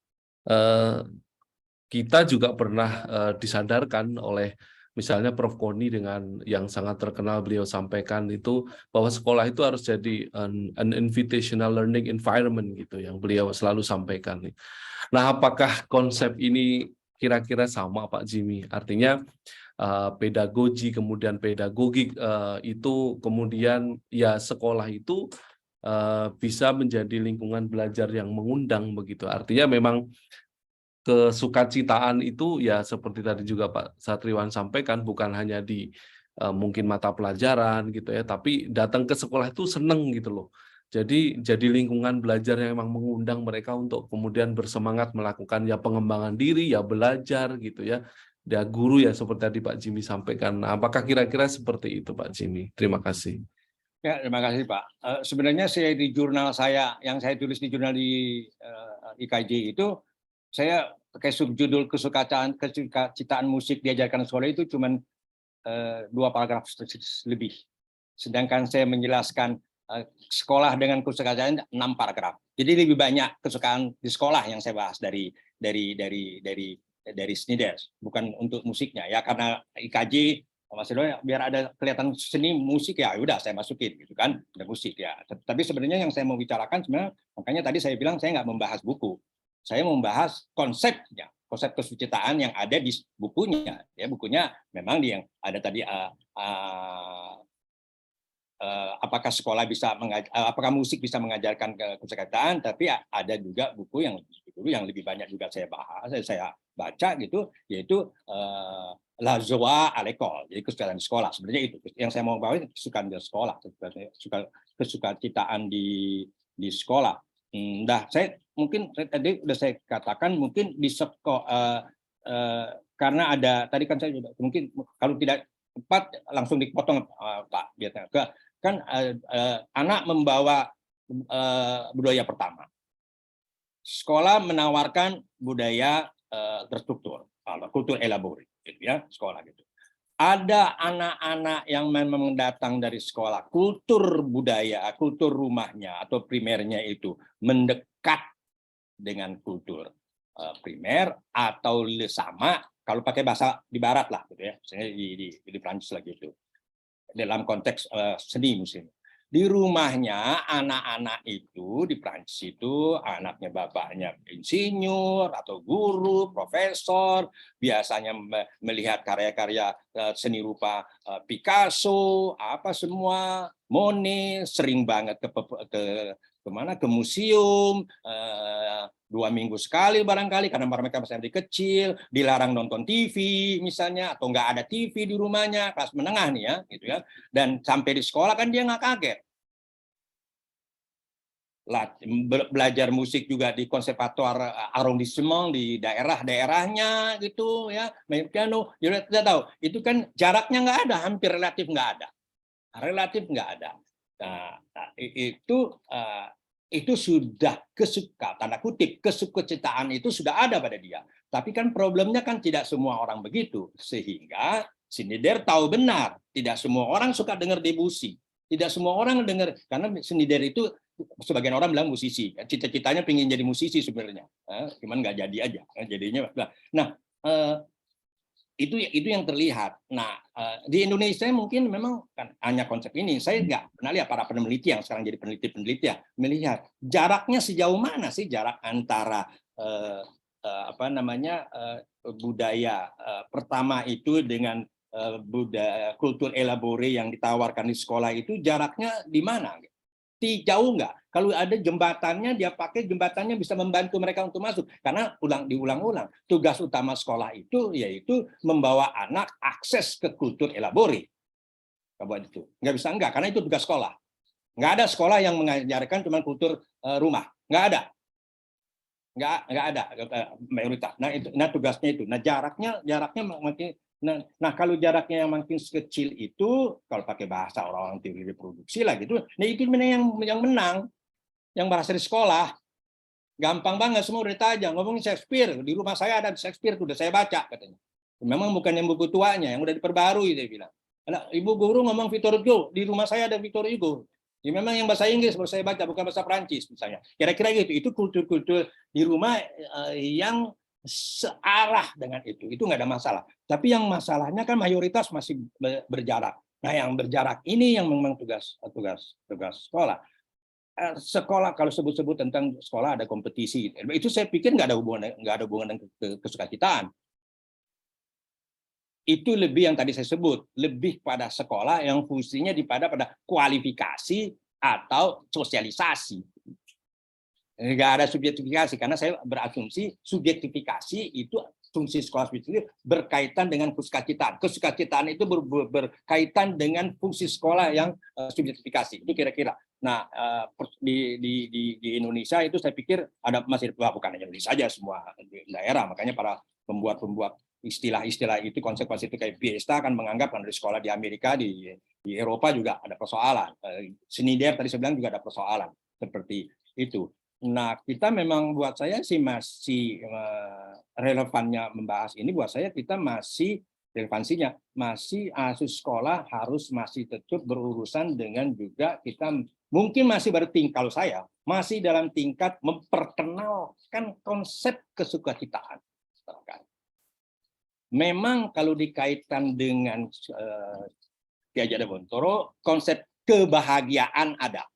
kita juga pernah disadarkan oleh misalnya Prof. Koni dengan yang sangat terkenal beliau sampaikan itu, bahwa sekolah itu harus jadi an invitational learning environment gitu, yang beliau selalu sampaikan. Nah, apakah konsep ini kira-kira sama Pak Jimmy? Artinya pedagogi kemudian pedagogik itu kemudian ya sekolah itu bisa menjadi lingkungan belajar yang mengundang begitu. Artinya memang kesukacitaan itu ya seperti tadi juga Pak Satriwan sampaikan, bukan hanya di mungkin mata pelajaran gitu ya, tapi datang ke sekolah itu seneng gitu loh. Jadi lingkungan belajar yang memang mengundang mereka untuk kemudian bersemangat melakukan ya pengembangan diri, ya belajar gitu ya. Ya guru ya seperti tadi Pak Jimmy sampaikan. Nah, apakah kira-kira seperti itu Pak Jimmy? Terima kasih. Ya, terima kasih Pak. Sebenarnya saya di jurnal saya, yang saya tulis di jurnal di IKJ itu, saya pakai subjudul kesukacitaan musik diajarkan di sekolah itu cuma 2 paragraf lebih. Sedangkan saya menjelaskan sekolah dengan kesukacitaan 6 paragraf. Jadi lebih banyak kesukaan di sekolah yang saya bahas dari Snider, bukan untuk musiknya ya, karena IKJ Mas Edo, biar ada kelihatan seni musik ya udah saya masukin gitu kan, ada musik ya. Tapi sebenarnya yang saya mau bicarakan sebenarnya, makanya tadi saya bilang saya nggak membahas buku. Saya membahas konsepnya, konsep kesucitaan yang ada di bukunya. Ya, bukunya memang yang ada tadi apakah sekolah bisa apakah musik bisa mengajarkan kesucitaan, tapi ada juga buku yang lebih banyak juga saya bahas, saya baca gitu, yaitu La Joie à l'école, jadi kesukaan sekolah. Sebenarnya itu yang saya mau bawa, kesukaan di sekolah, kesukacitaan di sekolah. Saya mungkin tadi sudah saya katakan, mungkin di sekolah karena ada tadi kan saya juga mungkin kalau tidak tepat langsung dipotong Pak biasanya kan anak membawa budaya pertama. Sekolah menawarkan budaya terstruktur, kultur elaborate, gitu ya, sekolah gitu. Ada anak-anak yang memang datang dari sekolah, kultur budaya, kultur rumahnya atau primernya itu mendekat dengan kultur primer atau sama, kalau pakai bahasa di barat lah, gitu ya, misalnya di Prancis lagi itu, dalam konteks seni musik. Di rumahnya anak-anak itu di Prancis itu anaknya bapaknya insinyur atau guru, profesor, biasanya melihat karya-karya seni rupa Picasso, apa semua, Monet, sering banget ke museum 2 minggu sekali barangkali, karena mereka masih kecil, dilarang nonton TV misalnya, atau nggak ada TV di rumahnya, kelas menengah nih ya, gitu ya. Dan sampai di sekolah kan dia nggak kaget. Belajar musik juga di konservatoire arrondissement di daerah-daerahnya gitu ya, main piano, ya tidak tahu. Itu kan jaraknya nggak ada, hampir relatif nggak ada. Relatif nggak ada. Nah, itu sudah tanda kutip kesukacitaan itu sudah ada pada dia. Tapi kan problemnya kan tidak semua orang begitu, sehingga Snider tahu benar tidak semua orang suka dengar Debussy, tidak semua orang dengar, karena Snider itu sebagian orang bilang musisi, cita-citanya pengen jadi musisi sebenarnya, cuman nggak jadi aja, jadinya. Nah, itu yang terlihat. Nah, di Indonesia mungkin memang kan hanya konsep ini. Saya nggak pernah lihat para peneliti yang sekarang jadi peneliti ya melihat jaraknya sejauh mana sih jarak antara budaya pertama itu dengan budaya kultur elabore yang ditawarkan di sekolah itu, jaraknya di mana? Jauh nggak? Kalau ada jembatannya, dia pakai jembatannya bisa membantu mereka untuk masuk. Karena diulang-ulang, tugas utama sekolah itu yaitu membawa anak akses ke kultur elabore. Itu nggak bisa enggak, karena itu tugas sekolah. Nggak ada sekolah yang mengajarkan cuma kultur rumah, nggak ada. Nggak ada mayoritas. Nah itu, nah tugasnya itu. Nah jaraknya makin. Nah kalau jaraknya yang makin kecil itu, kalau pakai bahasa orang-orang teori reproduksi lah gitu, nah itu yang menang, yang berhasil di sekolah. Gampang banget, semua udah tajam. Ngomongin Shakespeare, di rumah saya ada Shakespeare, udah saya baca katanya. Memang bukan yang buku tuanya, yang udah diperbarui, dia bilang. Nah, ibu guru ngomong Victor Hugo, di rumah saya ada Victor Hugo. Ya, memang yang bahasa Inggris baru saya baca, bukan bahasa Perancis misalnya. Kira-kira gitu, itu kultur-kultur di rumah yang searah dengan itu nggak ada masalah. Tapi yang masalahnya kan mayoritas masih berjarak. Nah, yang berjarak ini yang memang tugas sekolah. Sekolah kalau sebut-sebut tentang sekolah ada kompetisi itu saya pikir nggak ada hubungan dengan kesukacitaan. Itu lebih yang tadi saya sebut, lebih pada sekolah yang fungsinya pada kualifikasi atau sosialisasi. Nggak ada subjektifikasi, karena saya berasumsi subjektifikasi itu fungsi sekolah itu berkaitan dengan kesukacitaan. Kesukacitaan itu berkaitan dengan fungsi sekolah yang subjektifikasi. Itu kira-kira. Nah, di Indonesia itu saya pikir ada masih bukan hanya Indonesia saja, semua daerah. Makanya para pembuat istilah-istilah itu, konsep-konsep itu kayak Biesta kan menganggap kan dari sekolah di Amerika, di Eropa juga ada persoalan. Senider tadi saya bilang juga ada persoalan seperti itu. Nah, kita memang buat saya sih masih relevannya membahas ini, buat saya kita masih relevansinya masih sekolah harus masih tetap berurusan dengan juga kita mungkin masih kalau saya masih dalam tingkat memperkenalkan konsep kesukacitaan. Memang kalau dikaitkan dengan Ki Hajar Dewantara, konsep kebahagiaan ada.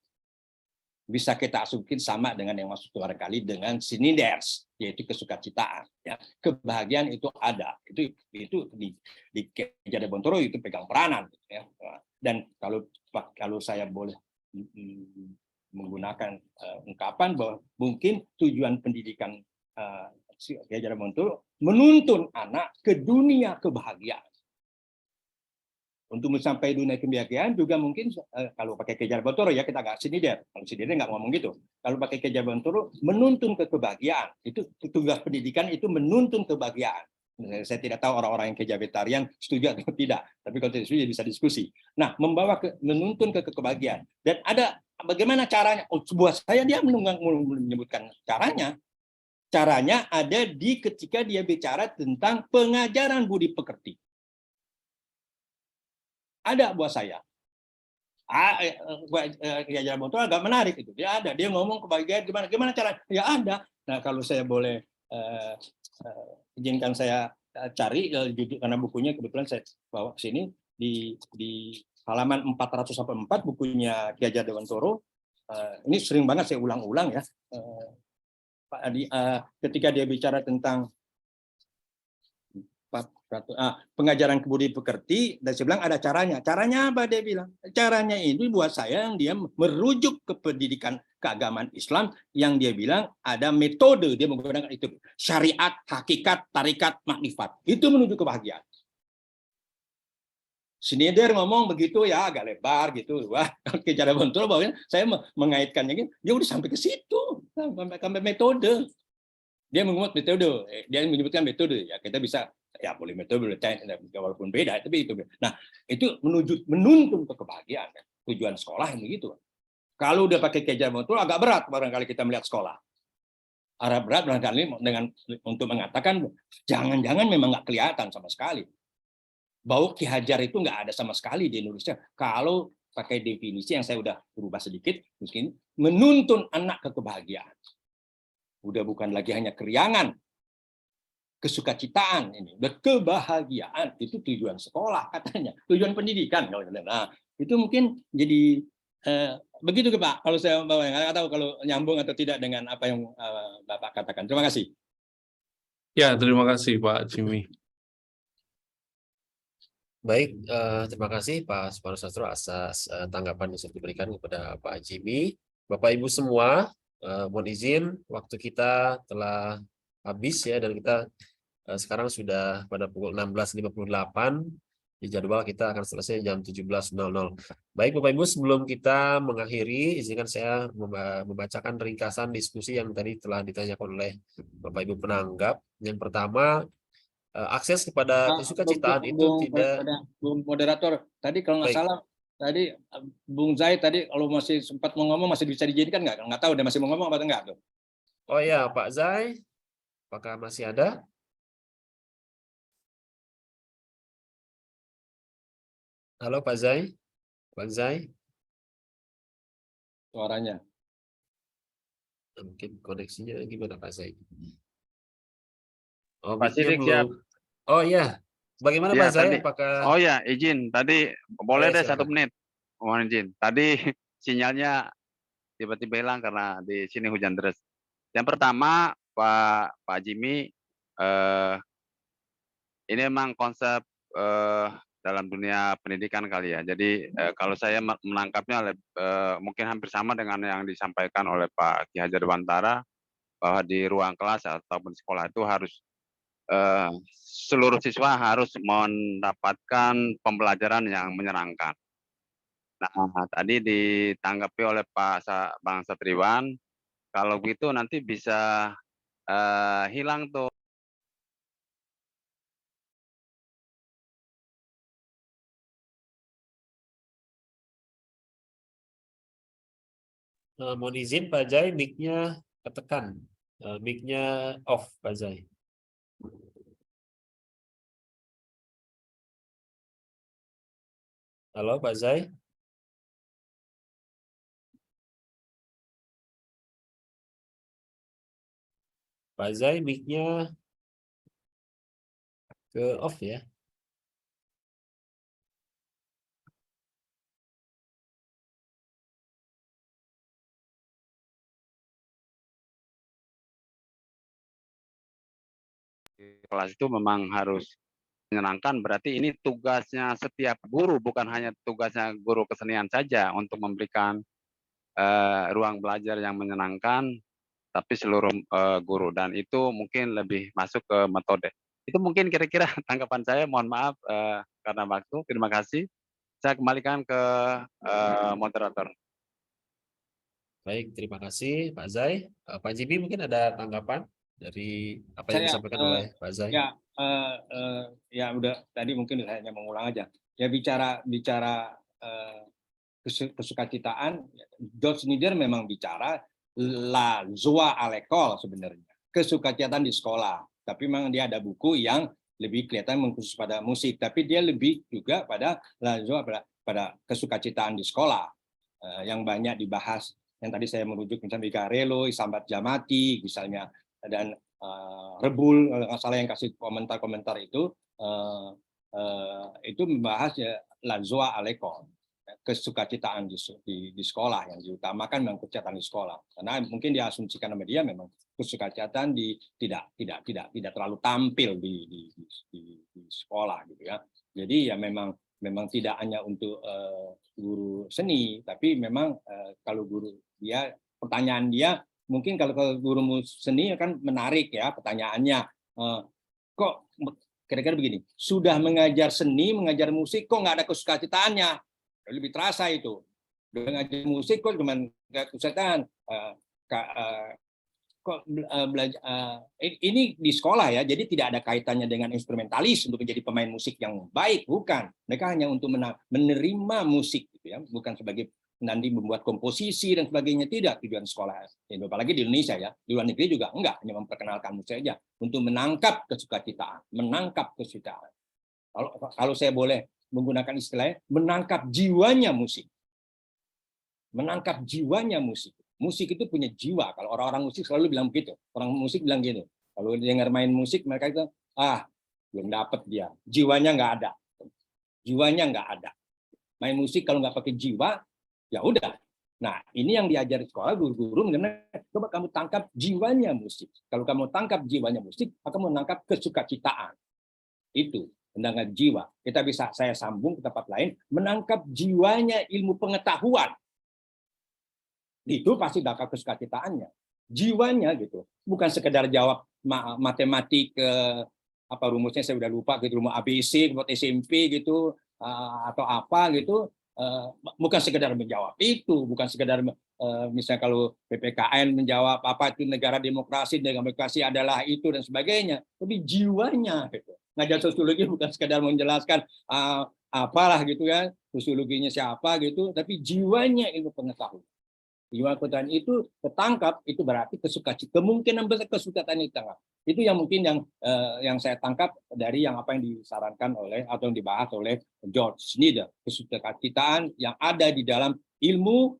Bisa kita asumsikan sama dengan yang masuk barangkali dengan Syneides, yaitu kesukacitaan. Ya. Kebahagiaan itu ada, itu di Ki Hajar Dewantara itu pegang peranan. Ya. Dan kalau saya boleh menggunakan ungkapan bahwa mungkin tujuan pendidikan Ki Hajar Dewantara menuntun anak ke dunia kebahagiaan. Untuk mencapai dunia kebahagiaan juga mungkin kalau pakai Ki Hajar Dewantara ya kita nggak Syneides. Kalau Syneides nggak ngomong gitu. Kalau pakai Ki Hajar Dewantara menuntun ke kebahagiaan. Itu tugas pendidikan itu menuntun kebahagiaan. Saya tidak tahu orang-orang yang kejavetarian setuju atau tidak. Tapi kalau tidak setuju bisa diskusi. Nah, menuntun ke kebahagiaan. Dan ada bagaimana caranya? Oh, buat saya dia menyebutkan caranya. Caranya ada ketika dia bicara tentang pengajaran budi pekerti. Ada buat saya. Ki Hajar Dewantara agak menarik itu. Dia ada. Dia ngomong kebahagiaan gimana cara? Ya ada. Nah, kalau saya boleh izinkan saya cari judul, karena bukunya kebetulan saya bawa ke sini di halaman 404 bukunya Ki Hajar Dewantara. Ini sering banget saya ulang-ulang ya. Ketika dia bicara tentang pengajaran budi pekerti, dan saya bilang ada caranya. Caranya apa dia bilang? Caranya ini buat saya yang dia merujuk ke pendidikan keagamaan Islam yang dia bilang ada metode, dia menggunakan itu. Syariat, hakikat, tarikat, makrifat. Itu menuju kebahagiaan. Syneides ngomong begitu ya agak lebar gitu. Wah, Ki Hajar Dewantara bahwa saya mengaitkannya gitu, dia udah sampai ke situ, sampai metode. Dia menyebutkan metode, ya kita bisa ya boleh metode walaupun beda, tapi itu. Nah, itu menuntun ke kebahagiaan. Tujuan sekolah yang begitu. Kalau udah pakai Ki Hajar Dewantara agak berat barangkali kita melihat sekolah. Agak berat barangkali untuk mengatakan jangan-jangan memang nggak kelihatan sama sekali. Bahwa Ki Hajar itu nggak ada sama sekali di Indonesia. Kalau pakai definisi yang saya udah berubah sedikit, mungkin menuntun anak ke kebahagiaan. Udah bukan lagi hanya keriangan, kesukacitaan ini, kebahagiaan itu tujuan sekolah katanya, tujuan pendidikan. Nah, itu mungkin jadi begitu Pak. Kalau saya nggak tahu kalau nyambung atau tidak dengan apa yang Bapak katakan. Terima kasih. Ya, terima kasih Pak Jimmy. Baik, terima kasih Pak Suparno atas tanggapan yang sudah diberikan kepada Pak Jimmy. Bapak Ibu semua, mohon izin waktu kita telah habis ya, dan kita sekarang sudah pada pukul 16.58. Di jadwal kita akan selesai jam 17.00. Baik Bapak Ibu, sebelum kita mengakhiri, izinkan saya membacakan ringkasan diskusi yang tadi telah ditanyakan oleh Bapak Ibu penanggap. Yang pertama, akses kepada kesukacitaan itu tidak... Bung moderator, tadi kalau nggak Baik. salah, tadi Bung Zai tadi kalau masih sempat mau ngomong masih bisa dijadikan nggak? Nggak tahu dia masih mau ngomong apa enggak tuh. Oh ya, Pak Zai, apakah masih ada? Halo Pak Zai, Pak Zai, Suaranya. mungkin koneksinya gimana Pak Zai? Oh, Pak mic-nya Sidik siap. belum. Oh iya, bagaimana Ya, Pak Zai? tadi. Apakah? Oh ya, izin. Tadi boleh ya, deh 1 silakan. menit. Mohon izin. Tadi sinyalnya tiba-tiba hilang karena di sini hujan deras. Yang pertama, Pak Jimmy, ini memang konsep dalam dunia pendidikan kali ya. Jadi kalau saya menangkapnya mungkin hampir sama dengan yang disampaikan oleh Pak Ki Hajar Dewantara, bahwa di ruang kelas ataupun sekolah itu harus seluruh siswa harus mendapatkan pembelajaran yang menyenangkan. Nah, tadi ditanggapi oleh Bang Satriwan, kalau begitu nanti bisa hilang tuh. Mohon izin Pak Zai, mic-nya ketekan. Mic-nya off Pak Zai. Halo Pak Zai. Pak Zai, mic-nya ke off ya. Kelas itu memang harus menyenangkan, berarti ini tugasnya setiap guru, bukan hanya tugasnya guru kesenian saja untuk memberikan ruang belajar yang menyenangkan, tapi seluruh guru, dan itu mungkin lebih masuk ke metode. Itu mungkin kira-kira tanggapan saya, mohon maaf karena waktu. Terima kasih. Saya kembalikan ke moderator. Baik, terima kasih Pak Zai. Pak Jibi mungkin ada tanggapan dari apa yang disampaikan oleh Pak Zai? Ya udah tadi mungkin saya hanya mengulang aja. Ya bicara kesukacitaan, George Snyder memang bicara la joie à l'école sebenarnya, kesukacitaan di sekolah. Tapi memang dia ada buku yang lebih kelihatan mengkhusus pada musik, tapi dia lebih juga pada la joie pada kesukacitaan di sekolah yang banyak dibahas. Yang tadi saya merujuk misalnya Vigarello, Isambat Jamati, misalnya, dan Rebul, nggak salah yang kasih komentar-komentar itu membahas ya la joie à l'école, kesukacitaan di sekolah yang diutamakan memang kesukacitaan di sekolah, karena mungkin diasumsikan sama dia memang kesukacitaan tidak terlalu tampil di sekolah gitu ya. Jadi ya memang tidak hanya untuk guru seni, tapi memang kalau guru dia, pertanyaan dia mungkin kalau guru seni kan menarik ya pertanyaannya, kok kira-kira begini, sudah mengajar seni, mengajar musik, kok nggak ada kesukacitaannya? Lebih terasa itu. Mengajar musik kok cuma nggak kesukacitaan. Kok belajar ini di sekolah ya, jadi tidak ada kaitannya dengan instrumentalis untuk menjadi pemain musik yang baik, bukan. Mereka hanya untuk menerima musik gitu ya, bukan sebagai nanti membuat komposisi dan sebagainya, tidak tujuan sekolah. Apalagi di Indonesia ya, di luar negeri juga enggak, hanya memperkenalkan musik saja untuk menangkap kesukacitaan, menangkap kesukaan. Kalau saya boleh menggunakan istilahnya, menangkap jiwanya musik. Menangkap jiwanya musik. Musik itu punya jiwa. Kalau orang-orang musik selalu bilang begitu. Orang musik bilang gitu. Kalau dengar main musik, mereka itu, belum dapat dia. Jiwanya nggak ada. Jiwanya nggak ada. Main musik kalau nggak pakai jiwa, ya udah. Nah, ini yang diajari sekolah, guru-guru mengenai, coba kamu tangkap jiwanya musik. Kalau kamu tangkap jiwanya musik, maka menangkap kesukacitaan. Itu, menangkap jiwa. Kita bisa, saya sambung ke tempat lain, menangkap jiwanya ilmu pengetahuan. Itu pasti bakal kesukacitaannya, jiwanya gitu, bukan sekedar jawab matematik apa rumusnya saya udah lupa gitu, rumus ABC buat SMP gitu atau apa gitu, bukan sekedar menjawab itu, bukan sekedar misalnya kalau PPKN menjawab apa itu negara demokrasi adalah itu dan sebagainya, tapi jiwanya gitu. Ngajar sosiologi bukan sekedar menjelaskan apalah gitu ya, sosiologinya siapa gitu, tapi jiwanya ilmu pengetahuan. Jiwa pengetahuan itu ketangkap, itu berarti kemungkinan besar kesukaan itu tangkap. Itu yang mungkin yang saya tangkap dari yang apa yang disarankan oleh atau yang dibahas oleh George Snyder, kesukaan yang ada di dalam ilmu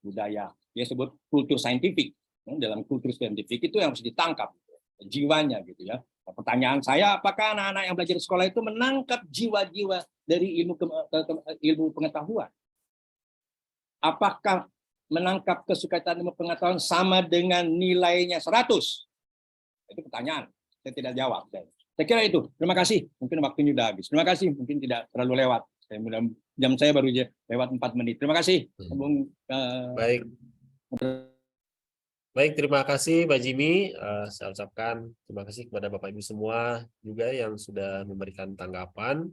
budaya. Dia sebut kultur saintifik. Dalam kultur saintifik itu yang harus ditangkap jiwanya gitu ya. Pertanyaan saya, apakah anak-anak yang belajar di sekolah itu menangkap jiwa-jiwa dari ilmu pengetahuan? Apakah menangkap kesukaan ilmu pengetahuan sama dengan nilainya 100? Itu pertanyaan. Saya tidak jawab. Saya kira itu. Terima kasih. Mungkin waktunya sudah habis. Terima kasih. Mungkin tidak terlalu lewat. Jam saya baru lewat 4 menit. Terima kasih. Baik. Baik, terima kasih Pak Jimmy. Saya ucapkan terima kasih kepada Bapak Ibu semua juga yang sudah memberikan tanggapan.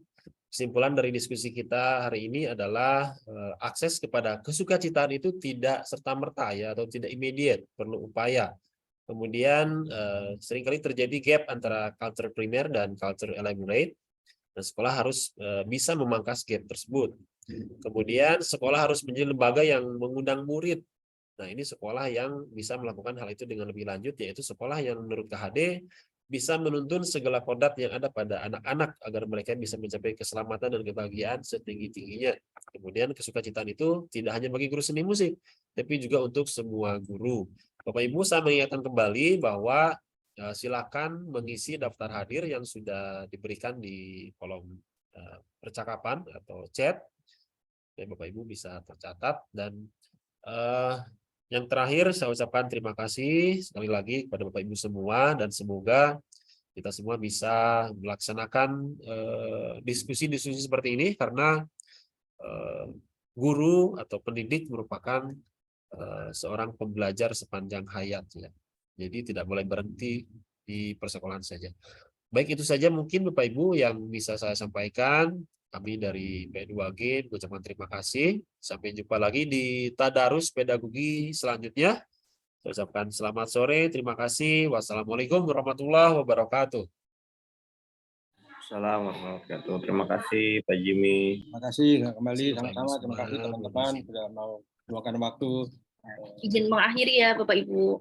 Kesimpulan dari diskusi kita hari ini adalah akses kepada kesukacitaan itu tidak serta-merta ya, atau tidak immediate, perlu upaya. Kemudian seringkali terjadi gap antara culture primer dan culture elaborate, dan sekolah harus bisa memangkas gap tersebut. Kemudian sekolah harus menjadi lembaga yang mengundang murid. Nah, ini sekolah yang bisa melakukan hal itu dengan lebih lanjut, yaitu sekolah yang menurut KHD bisa menuntun segala kodrat yang ada pada anak-anak agar mereka bisa mencapai keselamatan dan kebahagiaan setinggi-tingginya. Kemudian kesukacitaan itu tidak hanya bagi guru seni musik, tapi juga untuk semua guru. Bapak Ibu, saya mengingatkan kembali bahwa silakan mengisi daftar hadir yang sudah diberikan di kolom percakapan atau chat. Bapak Ibu bisa tercatat. Dan yang terakhir saya ucapkan terima kasih sekali lagi kepada Bapak Ibu semua, dan semoga kita semua bisa melaksanakan diskusi-diskusi seperti ini, karena guru atau pendidik merupakan seorang pembelajar sepanjang hayat ya. Jadi tidak boleh berhenti di persekolahan saja. Baik, itu saja mungkin Bapak Ibu yang bisa saya sampaikan. Kami dari P2G mengucapkan terima kasih. Sampai jumpa lagi di Tadarus Pedagogi selanjutnya. Saya ucapkan selamat sore, terima kasih. Wassalamualaikum warahmatullahi wabarakatuh. Assalamualaikum warahmatullahi wabarakatuh. Terima kasih Pak Jimmy. Terima kasih kembali sama-sama. Terima kasih teman-teman sudah mau meluangkan waktu. Izin mengakhiri ya Bapak Ibu.